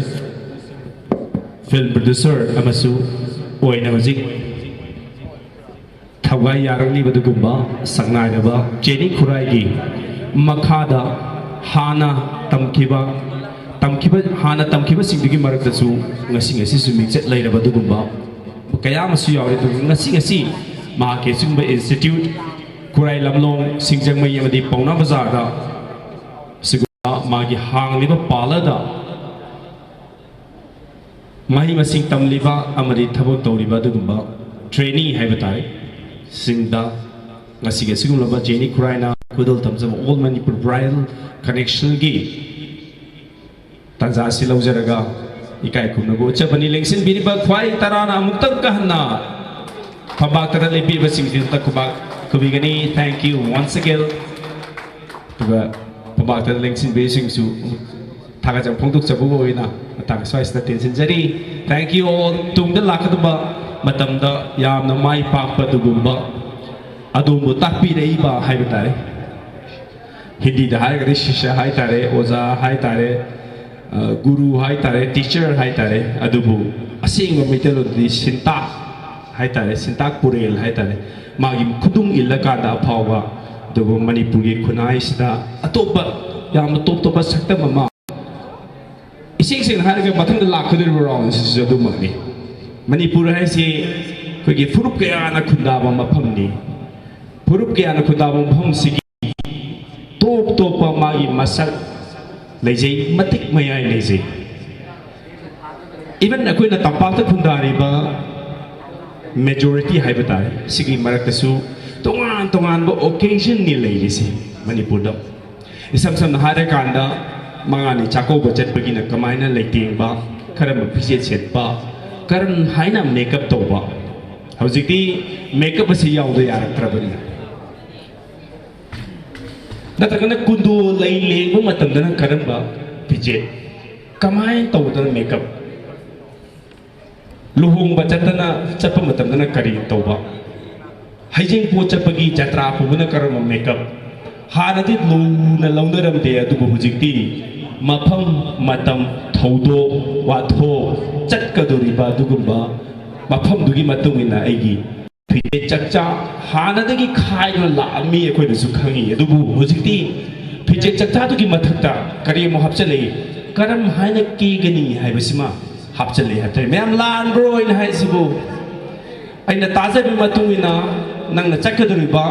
Film Producer Amasu Oina Mazik Tawai Yarani Badugumba Saknaidaba Jenny Khurai gi Makhada Hana Tamkiba Hana Tamkiba Singdigi Marakasu Ngasi Sumik Lairaba Dugumba Kayamasu Yari Ngasi Mahake Sumba Institute Khurai Lamlong Singjang Mayamadi Pauna Bazarda Siguma Magi Hang Liba Palada Mahi Masing Tamliba Amadi Tabo Toriba Dugumba Trainee Habitai Singda Ngasiga Sigumlaba Jenny Khurai na Kudol Tamsam All Manipur Bridal Connection gi Tanza Silau Jaraga Ikai Kunago Chabani Lengsin Biriba Kwai Tarana Muktam Kahana Pabak Tara Lepi Basing Takubak Kubigani thank you once again Pabak Tara Lengsin Basing Su Tagajang Pongtuk Chabugoina Tagaswais the Tensin Jari thank you all Tung the Lakatuba Matamda Yam na Mai Pak Patugumba Adumbu Tapi Reiba Habitai Hindi da hai gari shisha hai tare, oza hai tare, guru hai tare, teacher hai tare, adubu asing mamitelo di sintak hai tare, sintak purel hai tare, magim kudung ilaka da pawa, adubu Manipuri Khurai sida atopa yam top sakta mama. Ising hai ga mathang da lakhadir round is adu mani. Manipur hai si kogi furup kaya na khundaba mafam ni. Furup kaya na khundaba mafam sigi top magi masak lejei matik mayai lejei. Even akoi na tampak ta khundari ba majority hai batai sigi marak su tongan ba occasion ni lejei Manipur da. Isam na hare kanda mangani chako budget bagi na kamaina leiting ba karam pije chet ba karam haina makeup to ba hojikti makeup asi yaudo yaraktrabani natragana kundu lei lengbu matamdana karam ba pije kamain tawdana makeup luhung ba chatana chapa matamdana kari to ba HIJAM po chapagi jatra pubuna karam makeup hanati luna launaram de adubu hojikti mafam matam thodo watho chatkadoriba dugumba mafam dugi matungina aigi phite chakcha hanadagi khaina laami ekoi su khangi adubu hojikti phite chakcha dugi mathakta kari mo hapchale karam haina ki gani haibasima hapchale hatre mem lan bro in haisibu aina taza bi matungina nangna chatkadoriba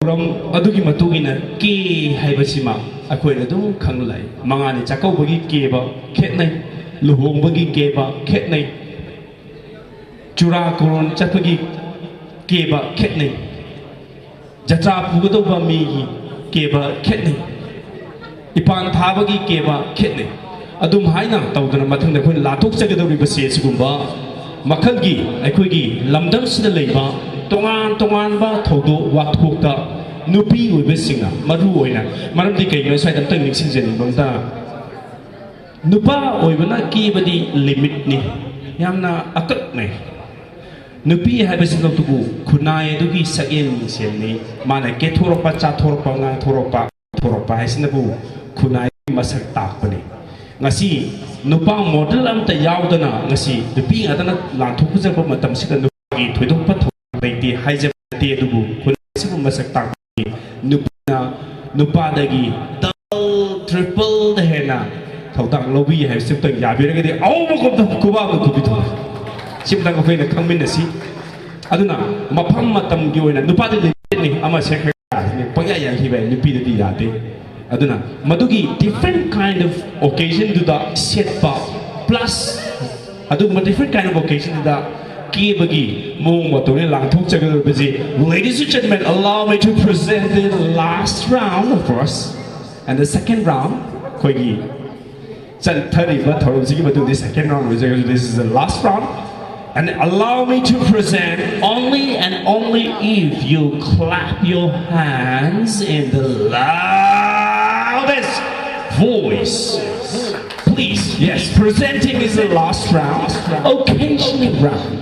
ram adugi matungina ki haibasima akoi na dum khanglai mangani chakau bagi keba khetnai luhong bagi keba khetnai chura koron chapagi keba khetnai jatra pugado ba mi keba khetnai ipan thabagi keba khetnai adum haina tawdana mathang da khoi lathok chagadori ba se sigumba makhalgi akoi gi lamdam sida leiba tongan ba thodo wathokta nupi oibesinga maru oina maramdi kaino saidam tang ningsinjen bangta nupa oibana kibadi limit ni yamna akat ne nupi haibasino tugu khunai dugi sagen selni mana ke thoropa cha thoropa ngang thoropa haisinabu khunai masak takpani ngasi nupa model amta yaudana ngasi nupi ngatana lanthok pujaba matam sida nupi thoidok pa thoiti HIJAM te dugu khunai sibu masak tak nupa dagi double triple the hena thawdang lobi hai simtang yabiragadi awma komta kuba ko kubitu simtang ko feina khangmin si aduna mafam matam gi oina nupa de ni ama sekha ni paya yang hi bai nupi de yate aduna madugi different kind of occasion to the set pa plus adu different kind of occasion to the ladies and gentlemen, allow me to present the last round, of course, and the second round. The second round, this is the last round, and allow me to present only and only if you clap your hands in the loudest voice. Please, yes, presenting is the last round, occasional round.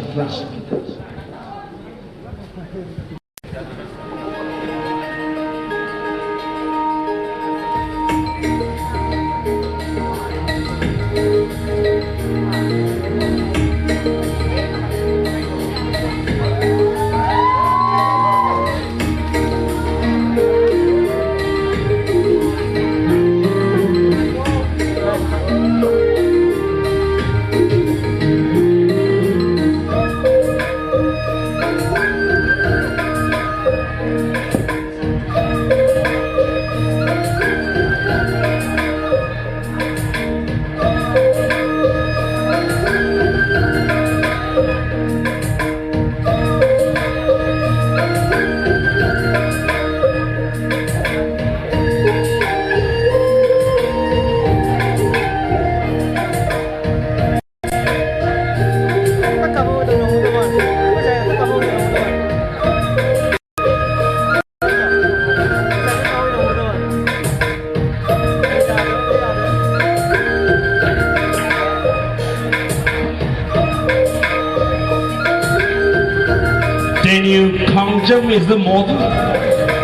HIJAM is the model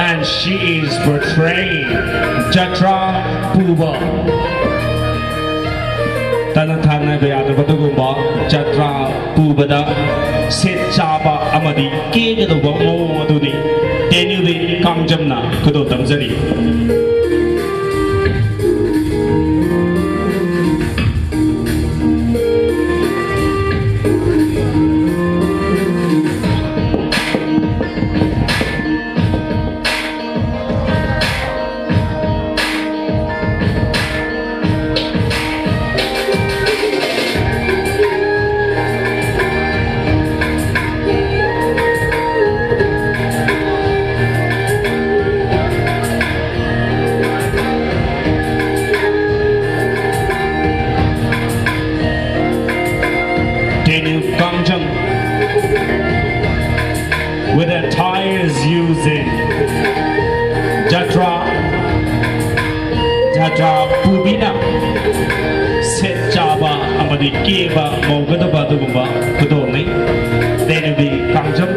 and she is portraying Jatra Puba. Tanatana Bayada Batagumba, Jatra Pubada, Set Chaba Amadi, King of the Wamo Adudi, Tenubi Kangjamna, Kudotamzari. With their tires using Jatra Pubina Set Java Amadi Kiba Mogadaba Dugumba Kudoni Denubi Kangjam.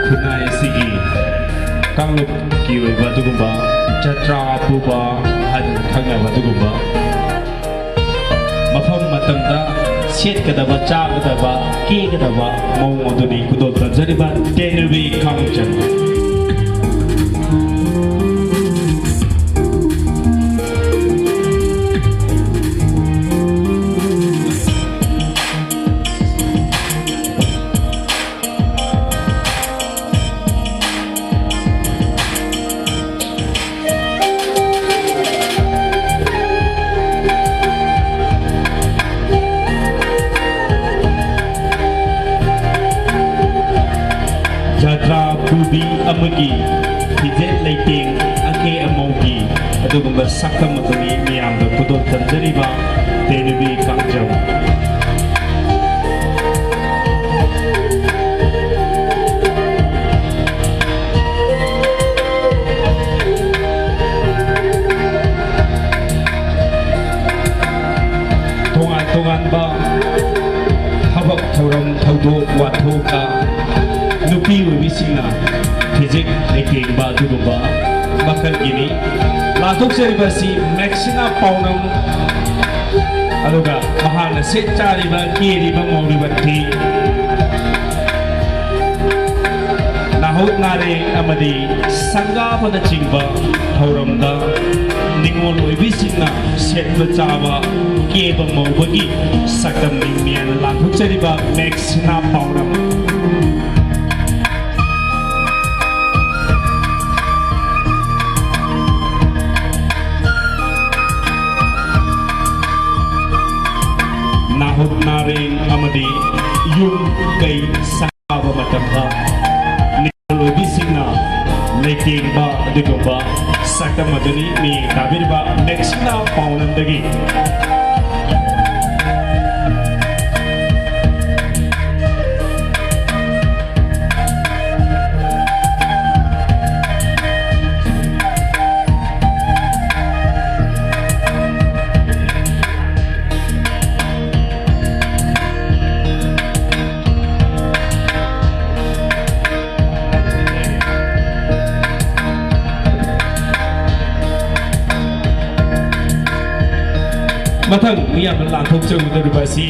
Khurai Sigi Kangluk Kiwi Batugumba Jatra Puba Han Kanga Batugumba Mafam Matanda Set Kadaba Cha Kadaba Ki Kadaba Momoduni Kudota Zariba Tenubi Kangjam. Jatra Pubi Amagi Hijet Lighting Ake Amogi Adugumba Sakam Matuni Miam the Kudot Tanzariba Tenubi Kangjam. Tongan ba Habak Tauram Taudo Watoka Nupi Wisina Physic Lighting Batugumba Bakal Gini Latuk Seribasi Maxina Paunam Aluga Mahana Seta Riba Kiriba Moribati Nahut Nare Amadi Sanga Pada Chingba Tauramda Ningol Wisina Set Bachava Keba Mobagi Sakam Nimian Latuk Seriba Maxina Paunam. Nahut Naring Amadi Yung Kay Saba Matamba Ningol Wisina Lighting Ba Dugumba Sakam Maduni Mi Tabirba Maxina Paunam Dagi. mathang miyam lanthok chawdariba si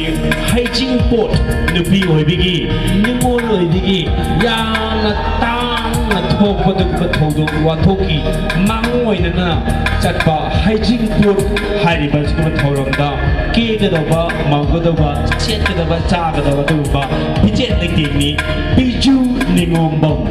hygiene pot nupi oibigi ningol oibigi yamna tangna thokpaduk thodok wathoki mangoinana chatpa hygiene pot hariba sikuma thoramda kegadaba manggadaba chetgadaba chagadaba duba bijet lekini biju ningombam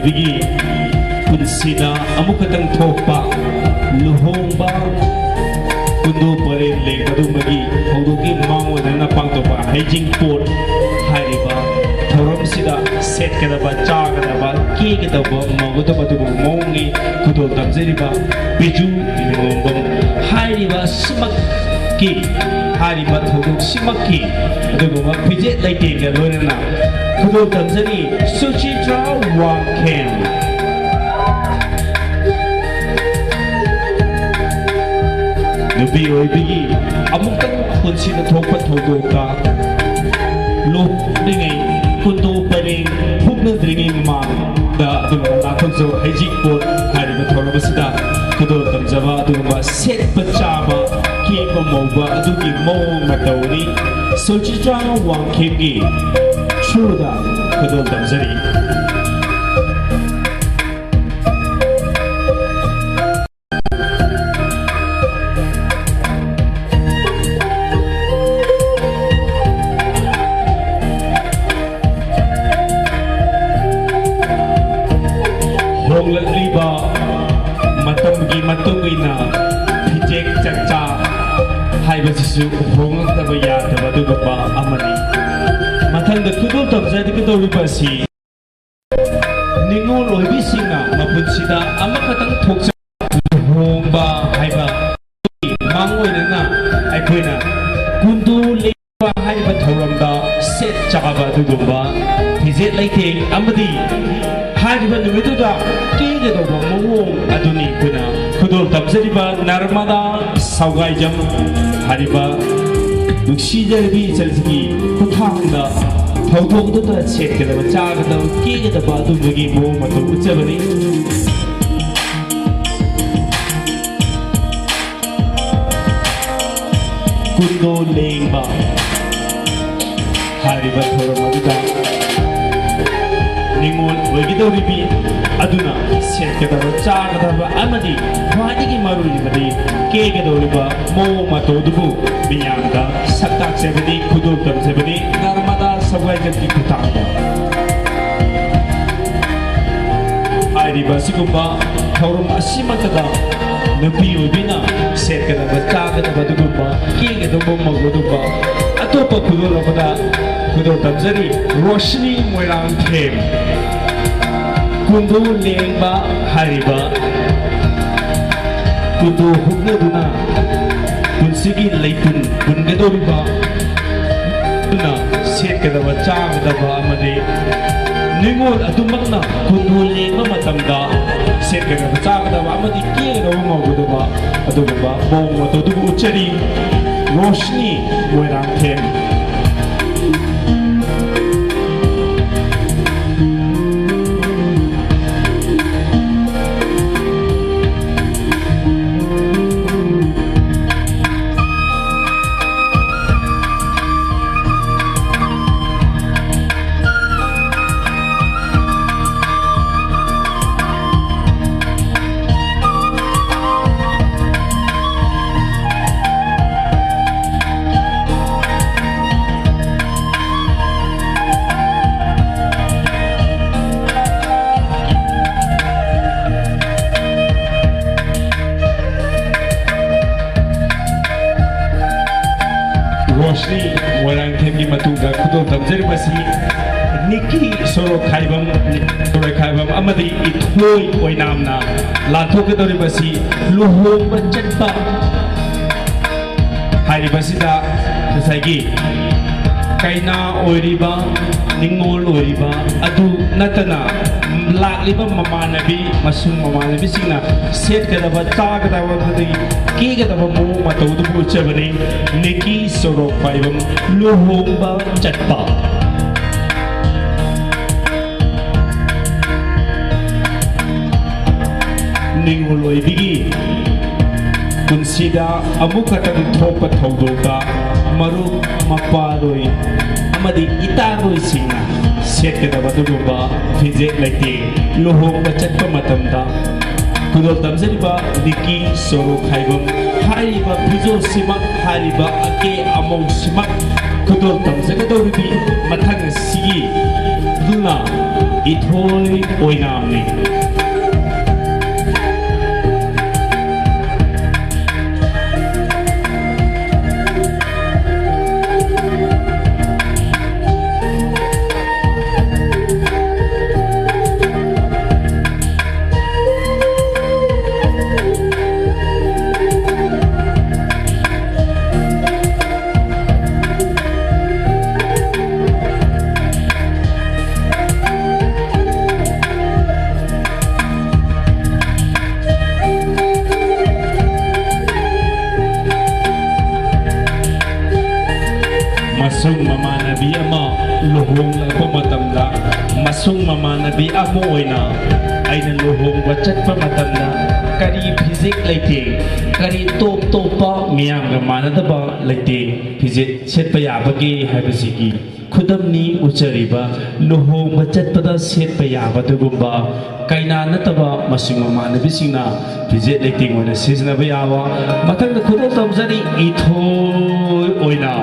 Bigi punsida amukatang thokpa luhongba kundu pare lengadu magi thodoki mangona na pangtopa hygiene pot hariba thorom sida set kadaba chagadaba kegedaba magodaba du mongi kudo tamjeriba biju ningombam hariba simak ki hariba thodok simak ki adugo pije laitega loina kudo tamjeri suchitra wangkem nubi oibigi amukang punsida thokpa thodoka lok dingai kundo paring hukna dringi ma da dunga lakhonjo hygiene pot hariba thorabasida kudo tamjaba dunga set pachaba keba moba adugi mong matawni suchitra wangkem gi Truda kudo tamjeri honglatliba matamgi matungina hijek chakcha haibasisu honglataba yadaba dugaba amani mathangda kudo tamjadi kudoribasi ningol oibisingna mapunsida amakatang thokcha hongba haiba mangoinana aikoina kundu leiba haiba thoramda set chaba dugumba hijet laiteng amadi hariba numituda kegedoba mawong aduni kuna kudo tamjariba narmada saugaijam hariba nuksijaribi chalsigi kuthangda thawdokdada setgadaba chagadaba kegadaba adumagi mawong matu uchabani kundo lengba hariba thoramadida ningol oigidoribi aduna setgadaba chagadaba amadi khwadigi maruyibadi kegadoriba mawong matodubu miyamda saktaksebadi kudo tamsebadi narmada saugaijamgi kuthangda hariba sigumba thorum asimatada nupi oibina setgadaba chagadaba dugumba kegadaba magoduba atopa kudolabada kudo tamjari roshni moirang them kundu lengba hariba kundu huknaduna punsigi leitun pungadoriba na setgadaba chagadaba amade ningol adumakna kundu lengba matamda setgadaba chagadaba amadi kegadaba magoduba aduguba mawong matodubu uchari roshni moirang them Roshni warang themgi matuga kudo tamjaribasi niki soro khaibam amadi ithoi oinamna lathokadoribasi luhongba chatpa hairibasida ꯉꯁꯥꯏꯒꯤ ꯀꯩꯅꯥ ꯑꯣꯏꯔꯤꯕ ꯅꯤꯡꯉꯣꯜ ꯑꯣꯏꯔꯤꯕ ꯑꯗꯨ ꯅꯠꯇꯅ ꯂꯥꯛꯂꯤꯕ ꯃꯃꯥꯟꯅꯕꯤ ꯑꯃꯁꯨꯡ ꯃꯃꯥꯟꯅꯕꯤꯁꯤꯡꯅ ꯁꯦꯠꯀꯗꯕ ꯆꯥꯒꯗꯕ ꯑꯗꯒꯤ ꯀꯦꯒꯗꯕ ꯃꯑꯣꯡ ꯃꯇꯧꯗꯨꯕꯨ ꯎꯠꯆꯕꯅꯤ ꯅꯦꯀꯤ ꯁꯣꯔꯣꯛ ꯄꯥꯏꯕꯝ ꯂꯨꯍꯣꯡꯕ ꯆꯠꯄ ꯅꯤꯡꯉꯣꯜ ꯑꯣꯏꯕꯤꯒꯤ ꯄꯨꯟꯁꯤꯗ ꯑꯃꯨꯛ ꯈꯛꯇꯪ ꯊꯣꯛꯄ ꯊꯧꯗꯣꯛꯇ ꯃꯔꯨꯞ ꯃꯄꯥꯔꯣꯏ ꯑꯃꯗꯤ ꯏꯇꯥꯔꯣꯏꯁꯤꯡꯅ ꯁꯦꯠꯀꯗꯕ ꯑꯗꯨꯒꯨꯝꯕ ꯐꯤꯖꯦꯠ ꯂꯩꯇꯦꯡ ꯂꯨꯍꯣꯡꯕ ꯆꯠꯄ ꯃꯇꯝꯗ ꯈꯨꯗꯣꯜ ꯇꯝꯖꯔꯤꯕ ꯅꯤꯀꯤ ꯁꯣꯔꯣꯛ ꯈꯥꯏꯕꯝ ꯍꯥꯏꯔꯤꯕ ꯐꯤꯖꯣꯜꯁꯤꯃꯛ ꯍꯥꯏꯔꯤꯕ ꯑꯀꯦ ꯑꯃꯧꯁꯤꯃꯛ ꯈꯨꯗꯣꯜ ꯇꯝꯖꯒꯗꯧꯔꯤꯕꯤ ꯃꯊꯪ ꯑꯁꯤꯒꯤ ꯑꯗꯨꯅ ꯏꯊꯣꯏ ꯑꯣꯏꯅꯥꯝꯅꯤ masung mamanabi ama luhong ako matamda masung mamanabi amo oina ay naluhong wachat pa matamda kari fizik laite kari top topa miyam ga manadaba laite fizik set pa yabagi haibasigi khudamni uchariba luhong wachat pada set pa yabadu gumba kaina nataba masung mamanabi singna fizik laite ngona sizna ba yawa matang da khudam tamjari ithoi oina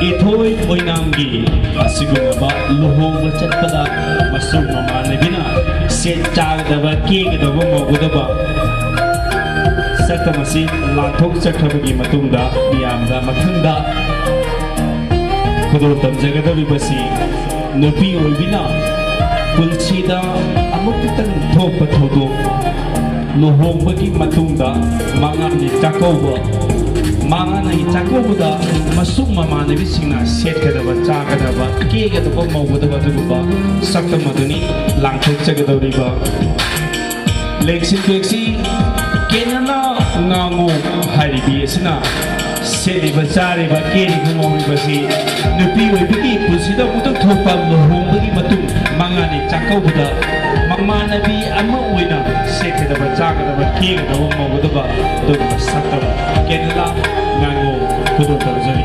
ithoi oinamgi asigumaba luhongba chatpada masung mamanabina set chagdaba kegdaba mogudaba sakamasi lathok chakhabagi matungda miyamda mathangda khudol tamjagadabibasi nupi oibina punsida amukitang thokpa thodok luhongbagi matungda mangani chakauba mangana chakauda masuk mamanabi singna setkadaba chakadaba kegadaba mawgadaba aduguba saktam aduni langthok chagadoriba leksin teksi kenana ngango haribi asina seliba chariba keriba mawibasi nupi oibigi pusida mutang thopa luhongbagi matung mangani chakauda mamanabi ama oina setkadaba chakadaba kegadaba mawgadaba aduguba saktam kenana ngango khudol tamjari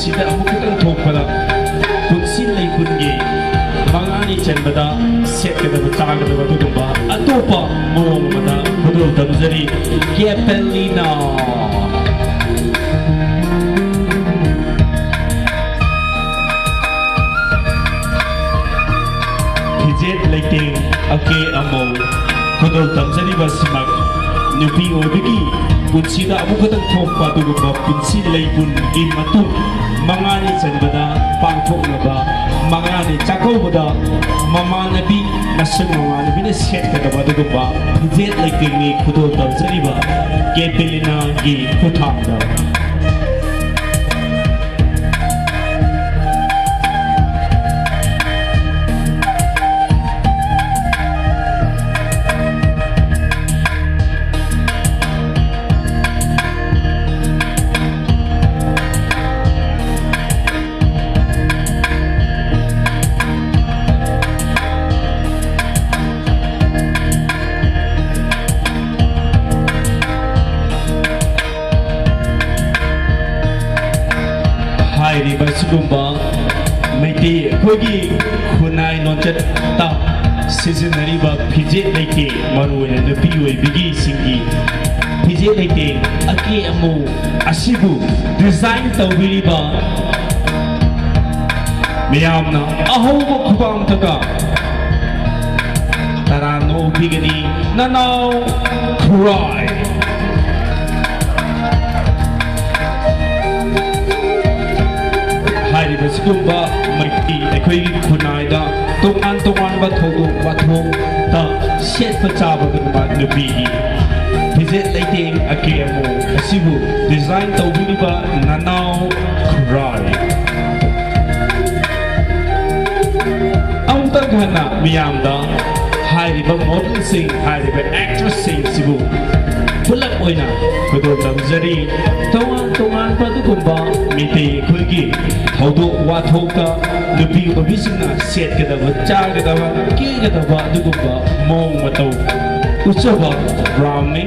punsida amukitang thokpada punsin lay pungi mangani chenbada setkadaba chagdaba dugumba atopa mawong mada khudol tamjari ꯇꯝꯖꯔꯤꯕ ꯁꯤꯃꯛ ꯅꯨꯄꯤ ꯑꯣꯏꯕꯒꯤ ꯄꯨꯟꯁꯤꯗ ꯑꯃꯨꯛꯈꯛꯇꯪ ꯊꯣꯛꯄ ꯑꯗꯨꯒꯨꯝꯕ ꯄꯨꯟꯁꯤ ꯂꯩꯕꯨꯟꯒꯤ ꯃꯇꯨꯡ ꯃꯉꯥꯅꯤ ꯆꯟꯕꯗ ꯄꯥꯡꯊꯣꯛꯅꯕ ꯃꯉꯥꯅꯤ ꯆꯥꯛꯀꯧꯕꯗ ꯃꯃꯥꯟꯅꯕꯤ ꯃꯁꯛ ꯃꯃꯥꯟꯅꯕꯤꯅ ꯁꯦꯠꯀꯗꯕ ꯑꯗꯨꯒꯨꯝꯕ ꯐꯤꯖꯦꯠ ꯂꯩꯇꯦꯡꯒꯤ ꯈꯨꯗꯣꯜ ꯇꯝꯖꯔꯤꯕ ꯀꯦꯄꯦꯂꯤꯅꯥꯒꯤ ꯈꯨꯠꯊꯥꯡꯗ ꯍꯥꯏꯔꯤꯕ ꯑꯁꯤꯒꯨꯝꯕ ꯃꯩꯇꯩ ꯑꯩꯈꯣꯏꯒꯤ ꯈꯨꯟꯅꯥꯏ ꯂꯣꯟꯆꯠꯇ ꯁꯤꯖꯤꯟꯅꯔꯤꯕ ꯐꯤꯖꯦꯠ ꯂꯩꯇꯦꯡ ꯃꯔꯨꯑꯣꯏꯅ ꯅꯨꯄꯤ ꯑꯣꯏꯕꯤꯒꯤꯁꯤꯡꯒꯤ ꯐꯤꯖꯦꯠ ꯂꯩꯇꯦꯡ ꯑꯀꯦ ꯑꯃꯧ ꯑꯁꯤꯕꯨ ꯗꯤꯖꯥꯏꯟ ꯇꯧꯕꯤꯔꯤꯕ ꯃꯤꯌꯥꯝꯅ ꯑꯍꯧꯕ ꯈꯨꯄꯥꯝꯇꯒ ꯇꯔꯥꯝꯅ ꯑꯣꯛꯄꯤꯒꯅꯤ ꯅꯅꯥꯎ ꯈꯨꯔꯥꯏ ꯍꯥꯏꯔꯤꯕ ꯁꯤꯒꯨꯝꯕ ꯃꯩꯇꯩ ꯑꯩꯈꯣꯏꯒꯤ ꯈꯨꯟꯅꯥꯏꯗ ꯇꯣꯉꯥꯟ ꯇꯣꯉꯥꯟꯕ ꯊꯧꯗꯣꯛ ꯋꯥꯊꯣꯛꯇ ꯁꯦꯠꯄ ꯆꯥꯕꯒꯨꯝꯕ ꯅꯨꯄꯤꯒꯤ ꯐꯤꯖꯦꯠ ꯂꯩꯇꯦꯡ ꯑꯀꯦ ꯑꯃꯧ ꯑꯁꯤꯕꯨ ꯗꯤꯖꯥꯏꯟ ꯇꯧꯕꯤꯔꯤꯕ ꯅꯅꯥꯎ ꯈꯨꯔꯥꯏ ꯑꯃꯨꯛꯇꯪ ꯍꯟꯅ ꯃꯤꯌꯥꯝꯗ ꯍꯥꯏꯔꯤꯕ ꯃꯣꯗꯦꯜꯁꯤꯡ ꯍꯥꯏꯔꯤꯕ ꯑꯦꯛꯇ꯭ꯔꯦꯁꯁꯤꯡꯁꯤꯕꯨ ꯄꯨꯂꯞ ꯑꯣꯏꯅ ꯈꯨꯗꯣꯜ ꯇꯝꯖꯔꯤ ꯇꯣꯉꯥꯟ ꯇꯣꯉꯥꯟꯕ ꯑꯗꯨꯒꯨꯝꯕ ꯃꯩꯇꯩ ꯑꯩꯈꯣꯏꯒꯤ ꯊꯧꯗꯣꯛ ꯋꯥꯊꯣꯛꯇ ꯅꯨꯄꯤ ꯑꯣꯏꯕꯤꯁꯤꯡꯅ ꯁꯦꯠꯀꯗꯕ ꯆꯥꯒꯗꯕ ꯀꯦꯒꯗꯕ ꯑꯗꯨꯒꯨꯝꯕ ꯃꯑꯣꯡ ꯃꯇꯧ ꯎꯠꯆꯕ ꯒ꯭ꯔꯥꯎꯟꯅꯤ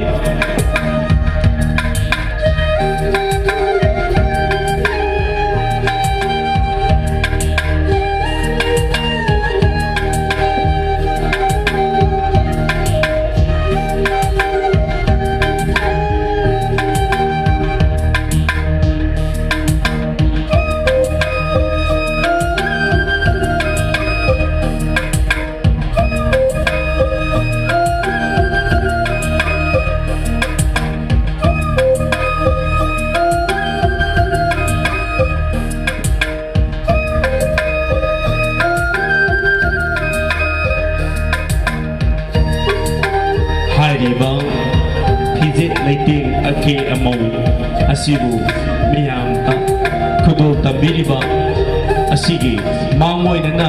ꯍꯥꯏꯔꯤꯕ ꯐꯤꯖꯦꯠ ꯂꯩꯇꯦꯡ ꯑꯀꯦ ꯑꯃꯧ ꯑꯁꯤꯕꯨ ꯃꯤꯌꯥꯝꯗ ꯈꯨꯗꯣꯜ ꯇꯝꯕꯤꯔꯤꯕ ꯑꯁꯤꯒꯤ ꯃꯥꯡꯑꯣꯏꯅꯅ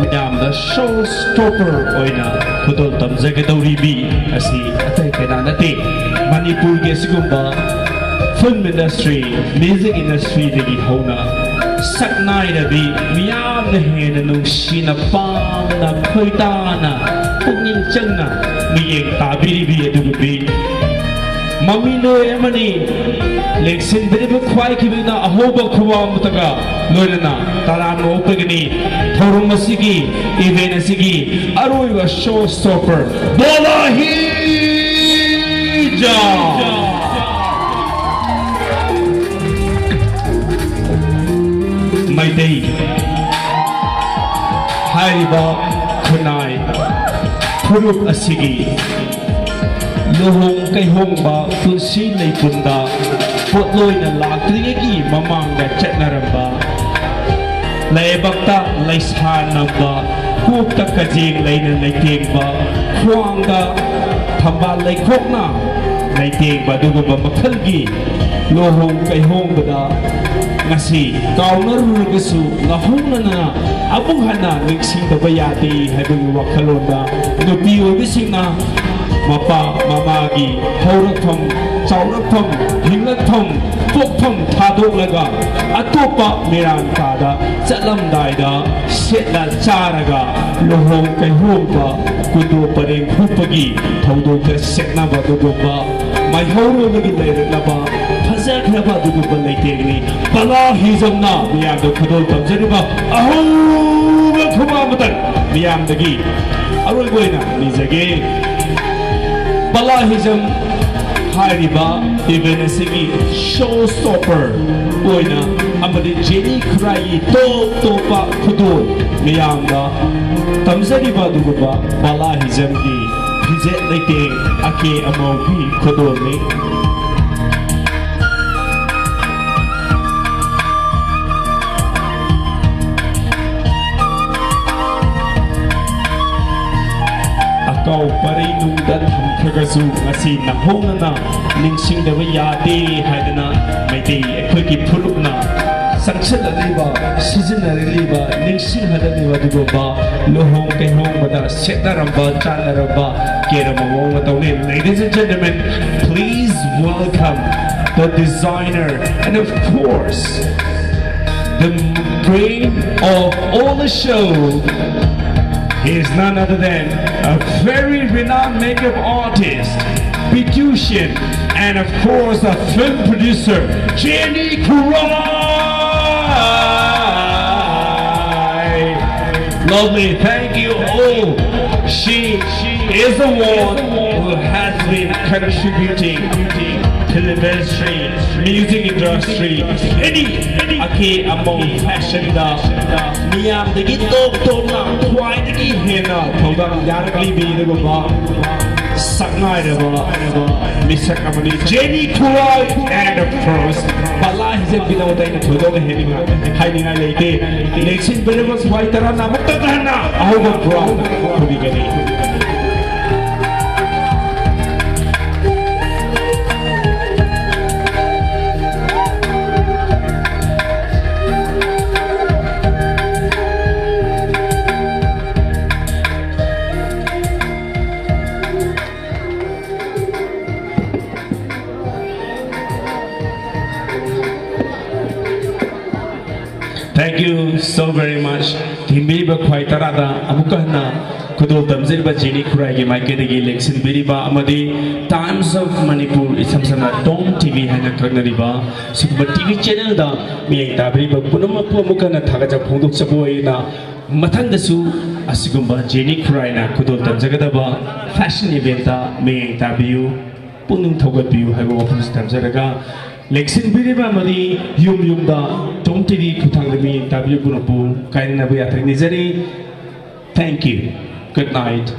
ꯃꯤꯌꯥꯝꯗ ꯁꯣ ꯁ꯭ꯇꯣꯄꯔ ꯑꯣꯏꯅ ꯈꯨꯗꯣꯜ ꯇꯝꯖꯒꯗꯧꯔꯤꯕꯤ ꯑꯁꯤ ꯑꯇꯩ ꯀꯌꯥ ꯅꯠꯇꯦ ꯃꯅꯤꯄꯨꯔꯒꯤ ꯑꯁꯤꯒꯨꯝꯕ ꯐꯤꯜꯝ ꯏꯟꯗꯁꯇ꯭ꯔꯤ ꯃ꯭ꯌꯨꯖꯤꯛ ꯏꯟꯗꯁꯇ꯭ꯔꯤꯗꯒꯤ ꯍꯧꯅ ꯁꯛꯅꯥꯏꯔꯕꯤ ꯃꯤꯌꯥꯝꯅ ꯍꯦꯟꯅ ꯅꯨꯡꯁꯤꯅ ꯄꯥꯝꯅ ꯈꯣꯏꯗꯥꯅ ꯄꯨꯛꯅꯤꯡ ꯆꯪꯅ ꯃꯤꯠꯌꯦꯡ ꯇꯥꯕꯤꯔꯤꯕꯤ ꯑꯗꯨꯒꯨꯝꯕꯤ ꯃꯃꯤꯂꯣꯏ ꯑꯃꯅꯤ ꯂꯦꯡꯁꯤꯟꯕꯤꯔꯤꯕ ꯈ꯭ꯋꯥꯏꯈꯤꯕꯅ ꯑꯍꯧꯕ ꯈꯨꯋꯥꯃꯇꯒ ꯂꯣꯏꯅꯅ ꯇꯔꯥꯝꯅ ꯑꯣꯛꯄꯒꯅꯤ ꯊꯧꯔꯝ ꯑꯁꯤꯒꯤ ꯏꯚꯦꯟ ꯑꯁꯤꯒꯤ ꯑꯔꯣꯏꯕ ꯁꯣ ꯁ꯭ꯇꯣꯄꯔ ꯕꯥꯂꯥ ꯍꯤꯖꯥꯝ ꯃꯩꯇꯩ ꯍꯥꯏꯔꯤꯕ ꯈꯨꯟꯅꯥꯏ ꯐꯨꯔꯨꯞ ꯑꯁꯤꯒꯤ ꯂꯨꯍꯣꯡ ꯀꯩꯍꯣꯡꯕ ꯄꯨꯟꯁꯤ ꯂꯩꯄꯨꯟꯗ ꯄꯣꯠꯂꯣꯏꯅ ꯂꯥꯛꯇ꯭ꯔꯤꯉꯩꯒꯤ ꯃꯃꯥꯡꯗ ꯆꯠꯅꯔꯝꯕ ꯂꯩꯕꯛꯇ ꯂꯩꯁꯥꯅꯕ ꯀꯣꯛꯇ ꯀꯖꯦꯡ ꯂꯩꯅ ꯂꯩꯇꯦꯡꯕ ꯈ꯭ꯋꯥꯡꯗ ꯊꯝꯕꯥꯜ ꯂꯩꯈꯣꯛꯅ ꯂꯩꯇꯦꯡꯕ ꯑꯗꯨꯒꯨꯝꯕ ꯃꯈꯜꯒꯤ ꯂꯨꯍꯣꯡ ꯀꯩꯍꯣꯡꯕꯗ ngasi kaunarurgasu ngahungnana amung hana ningsingdaba yade haibagi wakhalonda nupi oibisingna mapa mamagi haurakpham chaurapham hinglapham pokpham thadolaga atopa meran kada chatlamdaida setla charaga lohong kaihongba kudo pareng phupagi thaudoka seknaba dogba mai haurolagi leiraknaba फजखरबा दुगुबा लेतेगनी बला हिजमना मियामद खुदोल तमजरिबा अहोबा खुमामतन मियामदगी अरोइबोइना निजगे बला हिजम हारिबा event असिगी show stopper ओइना अमदि जेनी खुराई टोपा खुदोल मियामदा तमजरिबा दुगुबा बला हिजमगी Hizet Late Ake Amopi Kodome Akau Pari Nungdan Hamkagazu Asi Nahonana Ningsing the Yadi Haidana Maiti Equiki Pulupna Sanction Riba, Season Riba, Ningsing Hadaniva Duba, Lohong Tehong Mada, Setaramba, Chanaraba, Keramawatawin. Ladies and gentlemen, please welcome the designer and of course the brain of all the show. He is none other than a very renowned makeup artist, beautician, and of course a film producer, Jenny Khurai. Lovely, thank you. Oh, she is the one who has been contributing to the industry, music industry. Any Ake among fashion da Miyam the Gito Tona, quite the Hena, Todam Yarakli be the Baba, Sagnai the Mr. Company, Jenny Khurai, and of course, BALA is a below the Todo hiding a lady. Next in Billabas White Rana, Mutana, over brown to be getting. Thank you so very much. Timbiba Quaitarada, Amukana, Kudo Tamzirba Jenny Khurai, Maikedi, Lexin Biriba, Amadi, Times of Manipur, Isamsana, TOMTV, Hana Kragnariba, Super TV channel, da, Mia Tabriba, Punuma Pumukana, Tagaja Punduk Saboina, Matandasu, Asigumba, Jenny Khurai, Kudo Tamzagadaba, Fashion Eventa, Mia Tabu, Punum Togabu, Hago Tamzaraga. Lexin Biriba Madi, Yumda, TOMTV, Kutangami, W. Gunapu, Kainabu Nizari. Thank you. Good night.